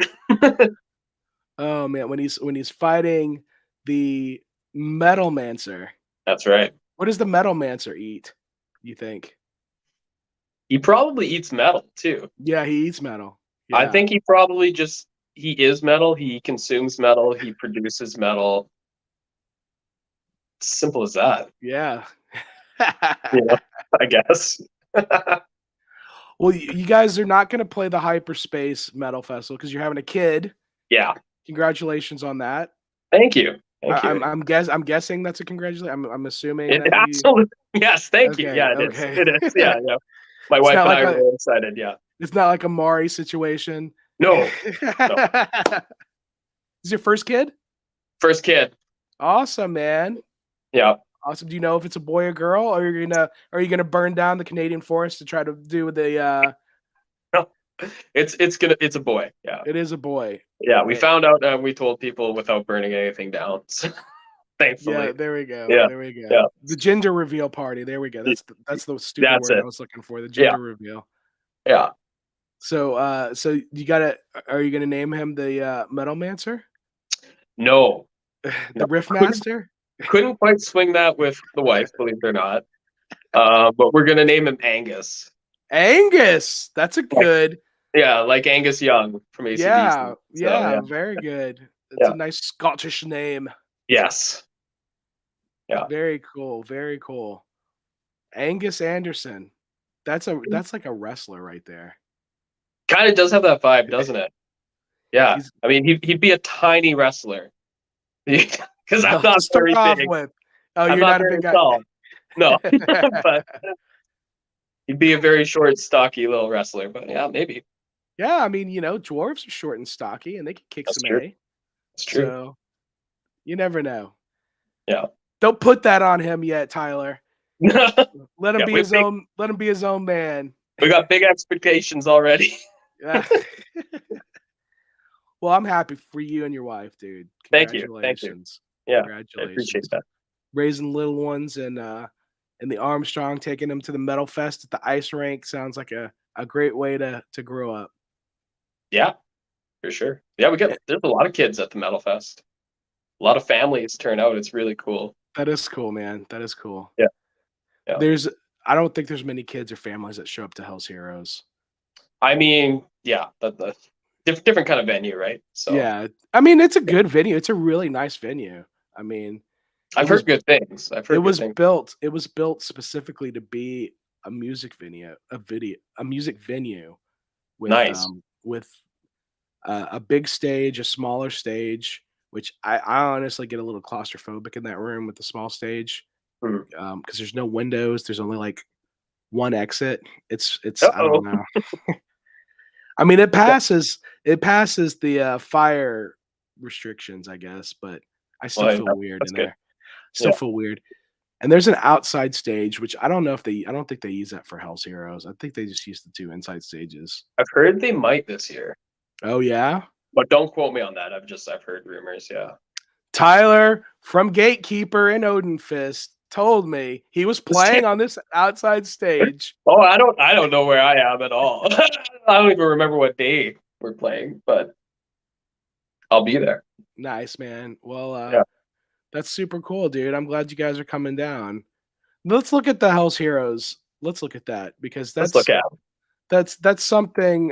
Oh man, when he's fighting the Metal Mancer. That's right. What does the Metal Mancer eat, you think? He probably eats metal too. Yeah, he eats metal. Yeah. I think he probably he is metal. He consumes metal. He produces metal. Simple as that. Yeah. I guess. Well, you guys are not going to play the Hyperspace Metal Festival because you're having a kid. Yeah. Congratulations on that. Thank you. I'm guessing that's a congratulations. I'm assuming. Absolutely. Yes. Thank you. Yeah. It is. It is. Yeah. My wife and I are really excited. Yeah. It's not like a Mari situation. No. Is your first kid? First kid. Awesome, man. Yeah. Awesome. Do you know if it's a boy or girl, or are you gonna burn down the Canadian forest to try to do the? It's a boy. Yeah. It is a boy. Yeah. We Eh, found out. We told people without burning anything down. So, yeah, thankfully. there we go. Yeah. There we go. Yeah. The gender reveal party. There we go. That's the stupid That's word I it. was looking for. The Yeah. gender reveal. Yeah. So you gotta. Are you gonna name him the Metal Mancer, No. the Riffmaster? Couldn't quite swing that with the wife, believe it or not. But we're gonna name him Angus. Angus. That's a good. Yeah, like Angus Young from AC/DC. Yeah, So yeah. very good. It's Yeah. a nice Scottish name. Yes. Yeah. Very cool. Very cool. Angus Anderson. That's like a wrestler right there. Kind of does have that vibe, doesn't it? Yeah. He's- I mean, he'd be a tiny wrestler. Because I'm To not start very off big. with. Oh, I'm you're not a very big guy. tall. No. But he'd be a very short, stocky little wrestler. But yeah, maybe. Yeah, I mean, dwarves are short and stocky, and they can kick That's some true. A. It's true. So you never know. Yeah. Don't put that on him yet, Tyler. Let him Yeah, be his own. Let him be his own man. We got big expectations already. Yeah. Well, I'm happy for you and your wife, dude. Thank you. Congratulations. Yeah, Congratulations. I appreciate that. Raising little ones and the Armstrong, taking them to the Metal Fest at the ice rink sounds like a great way to grow up. Yeah, for sure. Yeah, there's a lot of kids at the Metal Fest. A lot of families turn out. It's really cool. That is cool, man. That is cool. Yeah. Yeah. I don't think there's many kids or families that show up to Hell's Heroes. I mean, yeah, the different kind of venue, right? So yeah, I mean, it's a good venue. It's a really nice venue. I mean, I've heard good things. It was built specifically to be a music venue, a music venue with Nice. With a big stage, a smaller stage, which I honestly get a little claustrophobic in that room with the small stage because there's no windows. There's only like one exit. It's I don't know. I mean, it passes the fire restrictions, I guess, but I still feel weird in there. Still feel weird. And there's an outside stage, which I don't think they use that for Hell's Heroes. I think they just use the two inside stages. I've heard they might this year. Oh yeah? But don't quote me on that. I've heard rumors, yeah. Tyler from Gatekeeper in Odinfist told me he was playing on this outside stage. Oh, I don't know where I am at all. I don't even remember what day we're playing, but I'll be there. Nice, man. Well, that's super cool, dude. I'm glad you guys are coming down. Let's look at the Hell's Heroes. Let's look at that because that's something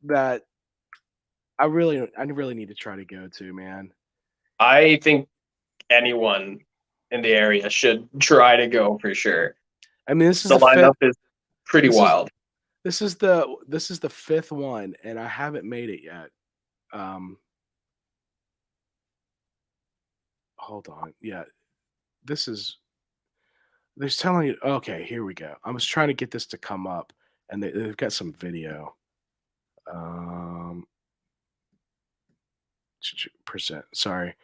that I really need to try to go to, man. I think anyone in the area should try to go for sure. I mean, this is the lineup is pretty wild. This is the fifth one, and I haven't made it yet. Hold on. Yeah, they're telling you. Okay, here we go. I was trying to get this to come up, and they've got some video. Percent. Sorry.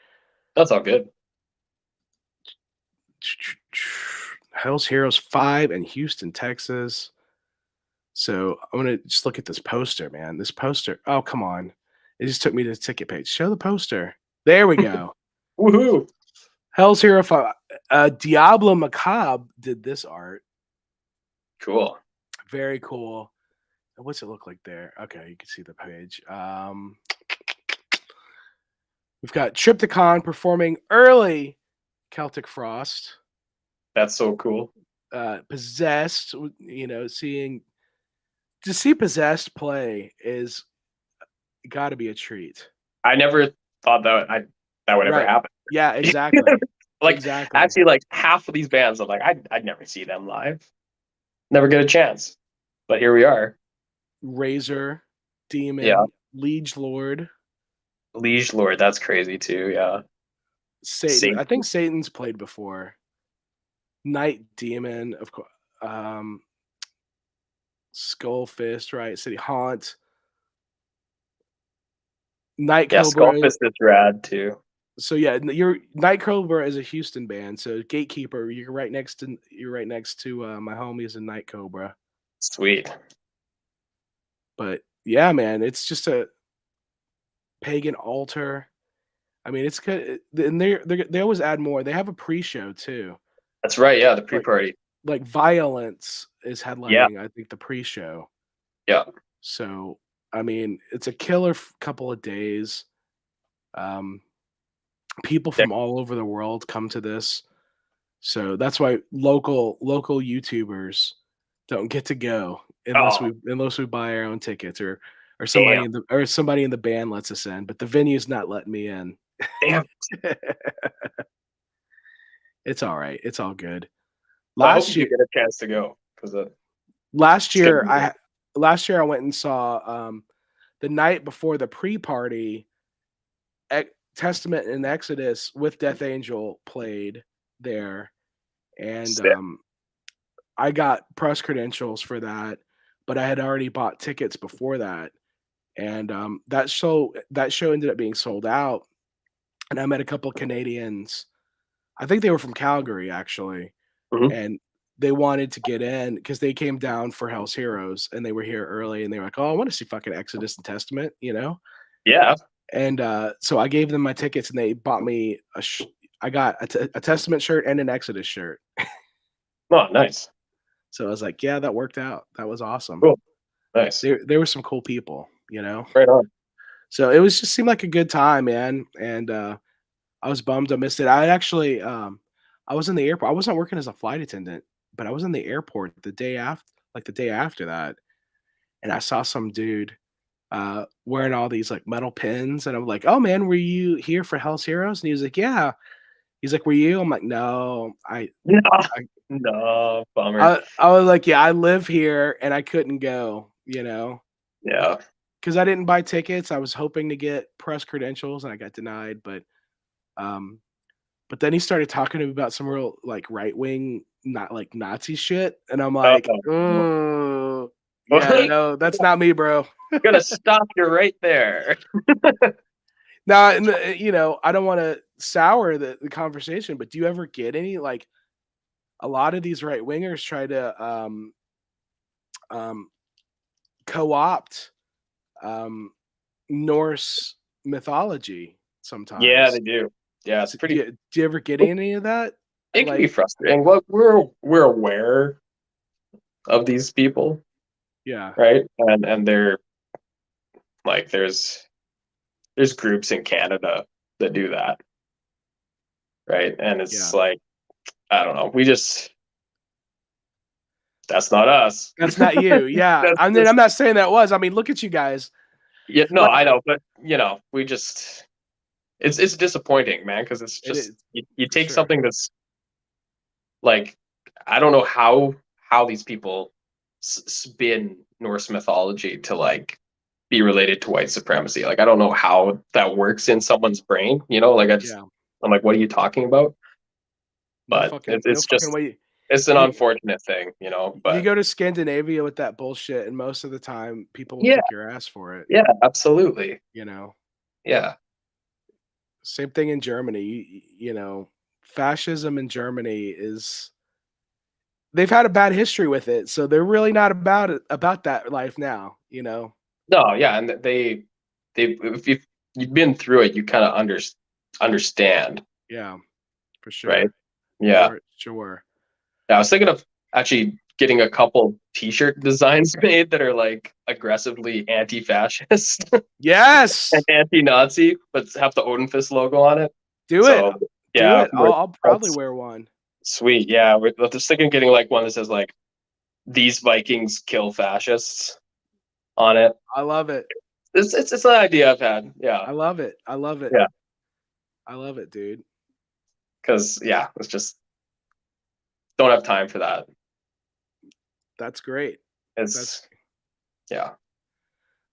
That's all good. Hell's Heroes 5 in Houston, Texas. So I'm gonna just look at this poster, man. This poster. Oh, come on. It just took me to the ticket page. Show the poster. There we go. Woohoo! Hell's Hero 5. Diablo Macabre did this art. Cool. Very cool. What's it look like there? Okay, you can see the page. We've got Triptychon performing early Celtic Frost. That's so cool. Possessed, to see Possessed play is got to be a treat. I never thought that would ever happen. Yeah, exactly. Exactly. Actually, like half of these bands, I'm like, I'd never see them live. Never get a chance. But here we are. Razor, Demon, Liege Lord. Liege Lord, that's crazy too, yeah. Satan. I think Satan's played before. Night Demon, of course. Skullfist, right? City Haunt. Night Cobra. Skullfist is rad too. So yeah, your Night Cobra is a Houston band. So Gatekeeper, you're right next to my homies in Night Cobra. Sweet. But yeah, man, it's just a pagan altar. I mean, it's good, and they always add more. They have a pre-show too. That's right. Yeah, the Like pre-party. like Violence is Yeah, headlining, I think, the pre-show. yeah. So I mean, it's a killer couple of days. Um, People Yeah. from all over the world come to this. So that's why local YouTubers don't get to go Oh, unless we buy our own tickets or damn, somebody in the band lets us in, but the venue's not letting me in. damn. It's all right. It's all good. Well, I hope Last you year get a chance to go because last it's gonna year be good. I last year I went and saw the night before the pre-party Testament and Exodus with Death Angel played there, and Sick. I got press credentials for that, but I had already bought tickets before that, and that show ended up being sold out. And I met a couple Canadians. I think they were from Calgary actually, Mhm. and they wanted to get in because they came down for Hell's Heroes and they were here early and they were like, "Oh, I want to see fucking Exodus and Testament," you know. Yeah. And so I gave them my tickets and they bought me I got a Testament shirt and an Exodus shirt. Oh, nice. So I was like, yeah, that worked out. That was awesome. Cool. Nice. There were some cool people, you know. Right on. So it was just seemed like a good time, man. And I was bummed I missed it. I actually I was in the airport. I wasn't working as a flight attendant, but I was in the airport the day after that, and I saw some dude wearing all these like metal pins, and I'm like, "Oh man, were you here for Hell's Heroes?" And he was like, "Yeah." He's like, "Were you?" I'm like, "No, No, I no, bummer. I was like, "Yeah, I live here and I couldn't go," you know, Yeah. because I didn't buy tickets. I was hoping to get press credentials and I got denied, um, but then he started talking to me about some real like right wing, not like Nazi shit, and I'm like, No. "Oh, yeah, no, that's not me, bro." Gonna stop you right there. Now, and I don't want to sour the conversation, but do you ever get any like a lot of these right wingers try to um, co-opt um, Norse mythology Yeah, sometimes. they do. Yeah, it's So do pretty. you ever get any of that? It can be Like, frustrating. Well, we're aware of these people, yeah, right? And they're like, there's groups in Canada that do that, right? And yeah. it's like, I don't know. We just that's not us. That's not you. Yeah. That's I mean, just I'm not saying that was. I mean, look at you guys. yeah. No, Like, I know, but we just it's disappointing, man, because it's it just is you for take sure. something that's like I don't know how these people spin Norse mythology to like be related to white supremacy. Like I don't know how that works in someone's brain. Like Yeah. I'm like, what are you talking about? But No it's fucking just way. it's an You unfortunate thing, you But go to Scandinavia with that bullshit, and most of the time, people will yeah, kick your ass for it. yeah, absolutely, You know. yeah. Same thing in Germany. Fascism in Germany is they've had a bad history with it, so they're really not about that life now. No, yeah, and they if you've been through it, you kind of understand, Yeah, for right? sure. Yeah. Sure. Yeah, I was thinking of actually getting a couple T-shirt designs made that are like aggressively anti-fascist and Yes, anti-Nazi, but have the Odinfist logo on it. do it, So do yeah, it. I'll probably that's wear one. sweet. Yeah, we're just thinking of getting like one that says like "These Vikings kill fascists" on it. I love it. It's an idea I've had. Yeah, I love it. I love it. yeah, I love it, dude. because yeah, it's just don't have time for that. That's great. That's It's yeah.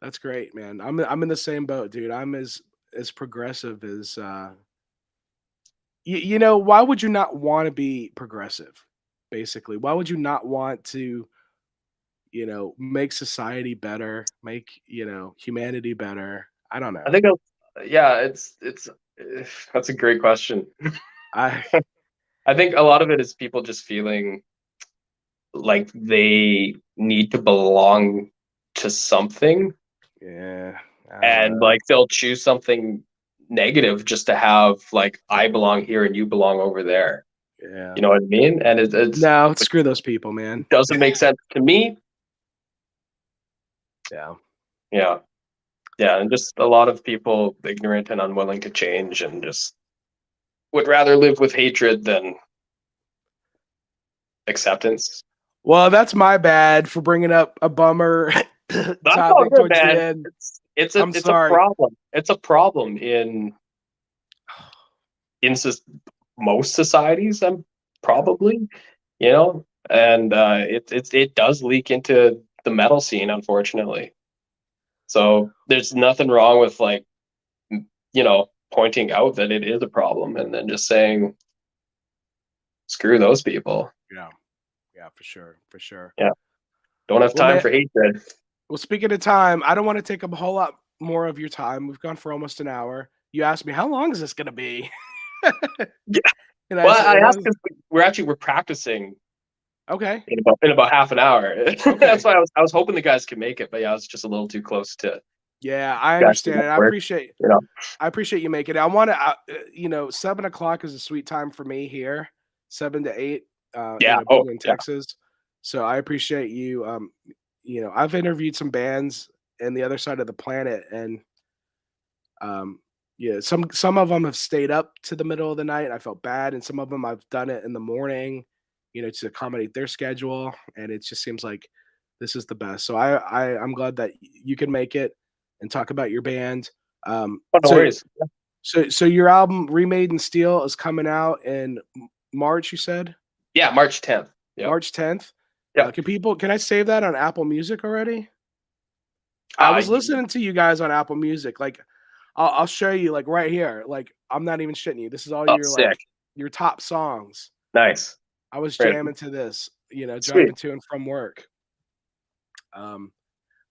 that's great, man. I'm in the same boat, dude. I'm as progressive as why would you not want to be progressive? Basically, why would you not want to, make society better, make, humanity better? I don't I know. think yeah, it's That's a great question. I I think a lot of it is people just feeling like they need to belong to something, yeah, I don't and know. like they'll choose something negative just to have like I belong here and you belong over there. Yeah. You know what I mean? And No, it screw those people, man. doesn't make sense to me. Yeah. Yeah. Yeah. And just a lot of people ignorant and unwilling to change and just would rather live with hatred than acceptance. Well, that's my bad for bringing up a bummer That's all topic good, towards the man. end. I'm It's a sorry. problem. It's a problem in most societies, probably, you know, and it does leak into the metal scene, unfortunately. So there's nothing wrong with like, you know, pointing out that it is a problem and then just saying, screw those people. Yeah. Yeah, for sure. For sure. Yeah. Don't have Well, time man, for hatred. well, speaking of time, I don't want to take up a whole lot more of your time. We've gone for almost an hour. You asked me, how long is this going to be? Yeah. And I Well, said, I asked because we're practicing okay. in about half an hour. Okay. That's why I was hoping the guys could make it, but yeah, I was just a little too close to Yeah, I guys understand it. work. You know, I appreciate you making it. I want to, you know, 7 o'clock is a sweet time for me here, 7 to 8, yeah. being Oh, in yeah. Texas. So I appreciate you. You know, I've interviewed some bands in the other side of the planet, and yeah, some of them have stayed up to the middle of the night. I felt bad, and some of them I've done it in the morning, you know, to accommodate their schedule, and it just seems like this is the best. So I'm glad that you can make it and talk about your band. Oh, no So worries. so your album Remade In Steel is coming out in March, you said? Yeah, March 10th. Yep. March 10th. Yep. Can I save that on Apple Music already? I was listening to you guys on Apple Music. Like I'll show you like right here. Like I'm not even shitting you. This is all Oh, your sick. like your top songs. Nice. I was Right. jamming to this, you know, Sweet. driving to and from work. But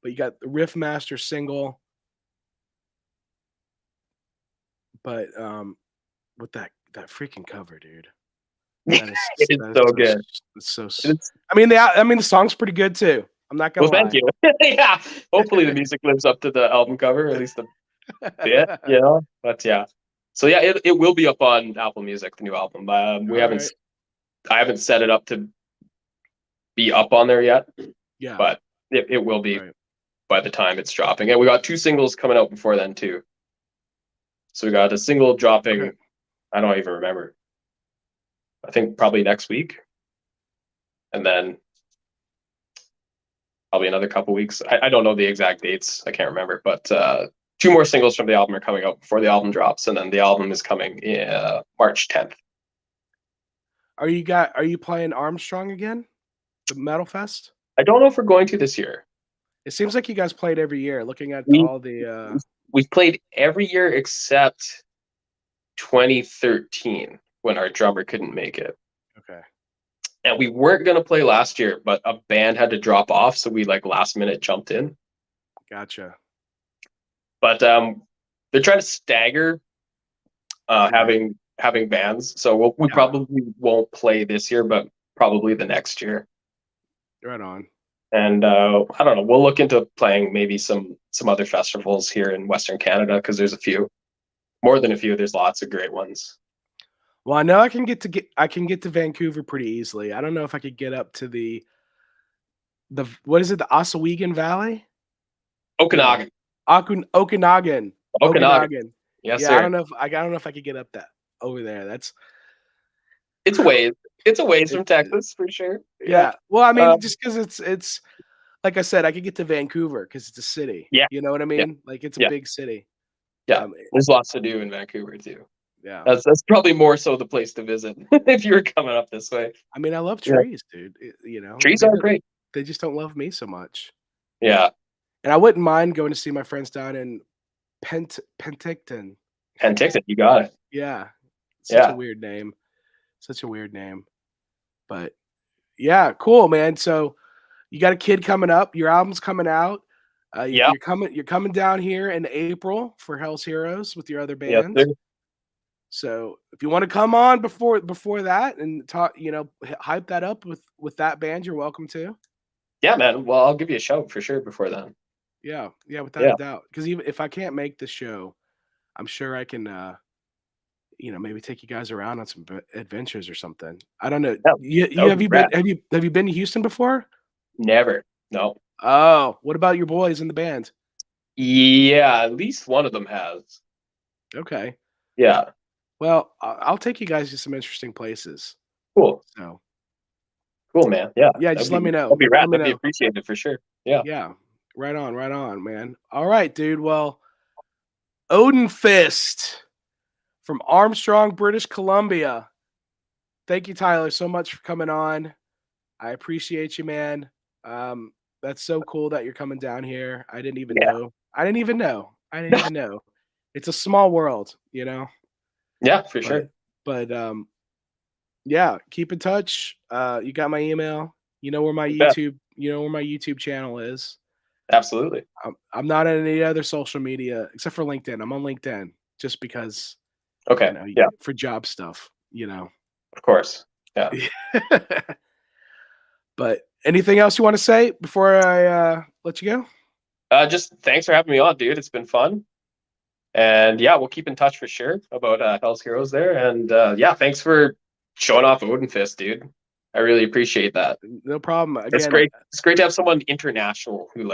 you got the Riffmaster single, but with that freaking cover, dude. That is It's so good. It's so. It's, I mean, the song's pretty good too. I'm not gonna well, lie. thank you. Yeah. Hopefully the music lives up to the album cover, or at least a bit, you know? But yeah. So yeah, it will be up on Apple Music, the new album. Right. I haven't set it up to be up on there yet, Yeah. but it will be Right. by the time it's dropping. And we got 2 singles coming out before then too. So we got a single dropping, Okay. I don't even remember. I think probably next week. And then probably another couple weeks. I don't know the exact dates. I can't remember, but 2 more singles from the album are coming out before the album drops, and then the album is coming March 10th. Are you playing Armstrong again? The Metal Fest? I don't know if we're going to this year. It seems like you guys played every year. Looking at all the We've played every year except 2013 when our drummer couldn't make it. okay. And we weren't going to play last year, but a band had to drop off, so we like last minute jumped in. Gotcha. But they're trying to stagger having bands, so we probably won't play this year, but probably the next year. Right on. And I don't know. We'll look into playing maybe some other festivals here in Western Canada, because there's a few, more than a few. There's lots of great ones. Well, I know I can get to Vancouver pretty easily. I don't know if I could get up to the what is it? The Oswegan Valley? Okanagan. Okanagan. Okanagan. Yes, Yeah, sir. I don't know if I could get up that over there. It's a ways. It's a ways from Texas for sure. Yeah. Well, I mean, just because it's like I said, I could get to Vancouver because it's a city. Yeah. You know what I mean? Yeah. Like it's a big city. Yeah. There's lots to do in Vancouver too. Yeah. That's probably more so the place to visit if you were coming up this way. I mean, I love trees, dude. You know, trees are great. They just don't love me so much. Yeah. And I wouldn't mind going to see my friends down in Penticton. Penticton, you got it. Yeah. Such a weird name. Such a weird name. But yeah, cool, man. So you got a kid coming up. Your album's coming out. You're coming down here in April for Hell's Heroes with your other bands. Yes, sir. So if you want to come on before that and talk, hype that up with that band, you're welcome to. Yeah, man. Well, I'll give you a shout for sure before then. Yeah, without a doubt. Because even if I can't make the show, I'm sure I can, maybe take you guys around on some adventures or something. I don't know. Yeah, Have you been to Houston before? Never. No. Oh, what about your boys in the band? Yeah, at least one of them has. Okay. Yeah. Well, I'll take you guys to some interesting places. Cool. So. Cool, man. Yeah. Yeah, just let me know. That'd be rad. Let me That'd be know. appreciated for sure. Yeah. Yeah. Right on, man. All right, dude. Well, Odinfist from Armstrong, British Columbia. Thank you, Tyler, so much for coming on. I appreciate you, man. That's so cool that you're coming down here. I didn't even know. I didn't even know. It's a small world, Yeah, for sure. But yeah, keep in touch. You got my email. You know where my YouTube channel is. Absolutely. I'm not on any other social media except for LinkedIn. I'm on LinkedIn just because. Okay. For job stuff. Of course. Yeah. But anything else you want to say before I let you go? Just thanks for having me on, dude. It's been fun. And yeah, we'll keep in touch for sure about Hell's Heroes there. And yeah, thanks for showing off Odinfist, dude. I really appreciate that. No problem. Again, it's great. It's great to have someone international who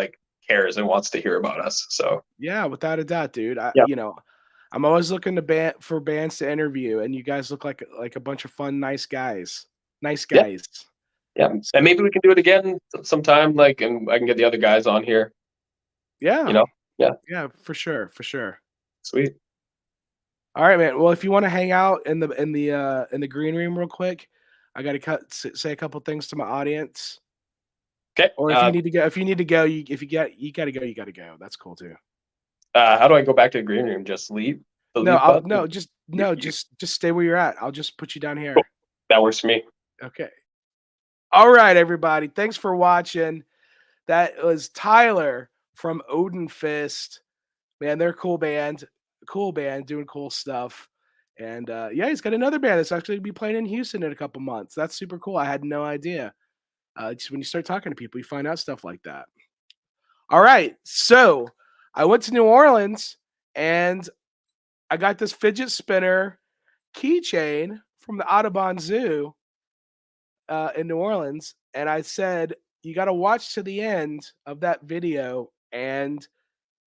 cares and wants to hear about us. So yeah, without a doubt, dude. I'm always looking for bands to interview, and you guys look like a bunch of fun, nice guys. Yeah. So, and maybe we can do it again sometime, and I can get the other guys on here. Yeah. Yeah, for sure. Sweet. All right, man. Well, if you want to hang out in the green room real quick, I got to say a couple things to my audience. Okay. Or if you need to go, you got to go. You got to go. That's cool too. How do I go back to the green room? Just leave? Just stay where you're at. I'll just put you down here. Cool. That works for me. Okay. All right, everybody. Thanks for watching. That was Tyler from Odinfist. Man, they're a cool band doing cool stuff. And yeah, he's got another band that's actually going to be playing in Houston in a couple months. That's super cool. I had no idea. Just when you start talking to people, you find out stuff like that. All right, so I went to New Orleans and I got this fidget spinner keychain from the Audubon Zoo in New Orleans, and I said, you got to watch to the end of that video and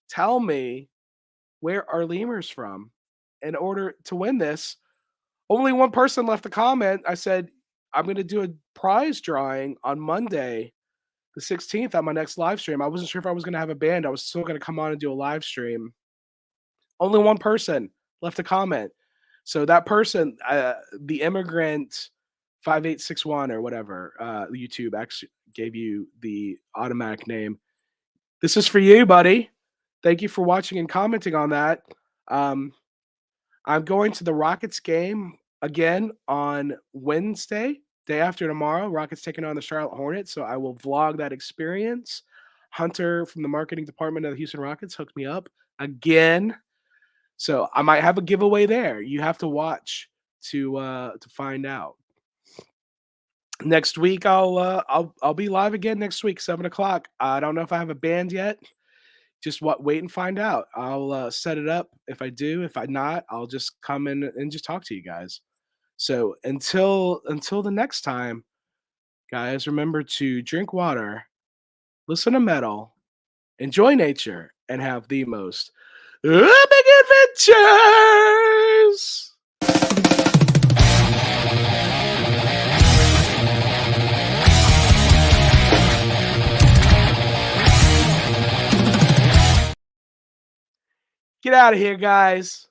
tell me where are lemurs from in order to win this. Only one person left a comment. I said, I'm going to do a prize drawing on Monday, the 16th, on my next live stream. I wasn't sure if I was going to have a band. I was still going to come on and do a live stream. Only one person left a comment. So that person, the immigrant 5861 or whatever, YouTube actually gave you the automatic name. This is for you, buddy. Thank you for watching and commenting on that. I'm going to the Rockets game again on Wednesday, day after tomorrow. Rockets taking on the Charlotte Hornets, so I will vlog that experience. Hunter from the marketing department of the Houston Rockets hooked me up again, so I might have a giveaway there. You have to watch to find out. Next week, I'll be live again next week, 7 o'clock. I don't know if I have a band yet. Just wait and find out. I'll set it up if I do. If I not, I'll just come in and just talk to you guys. So until the next time, guys, remember to drink water, listen to metal, enjoy nature, and have the most epic adventures. Get out of here, guys.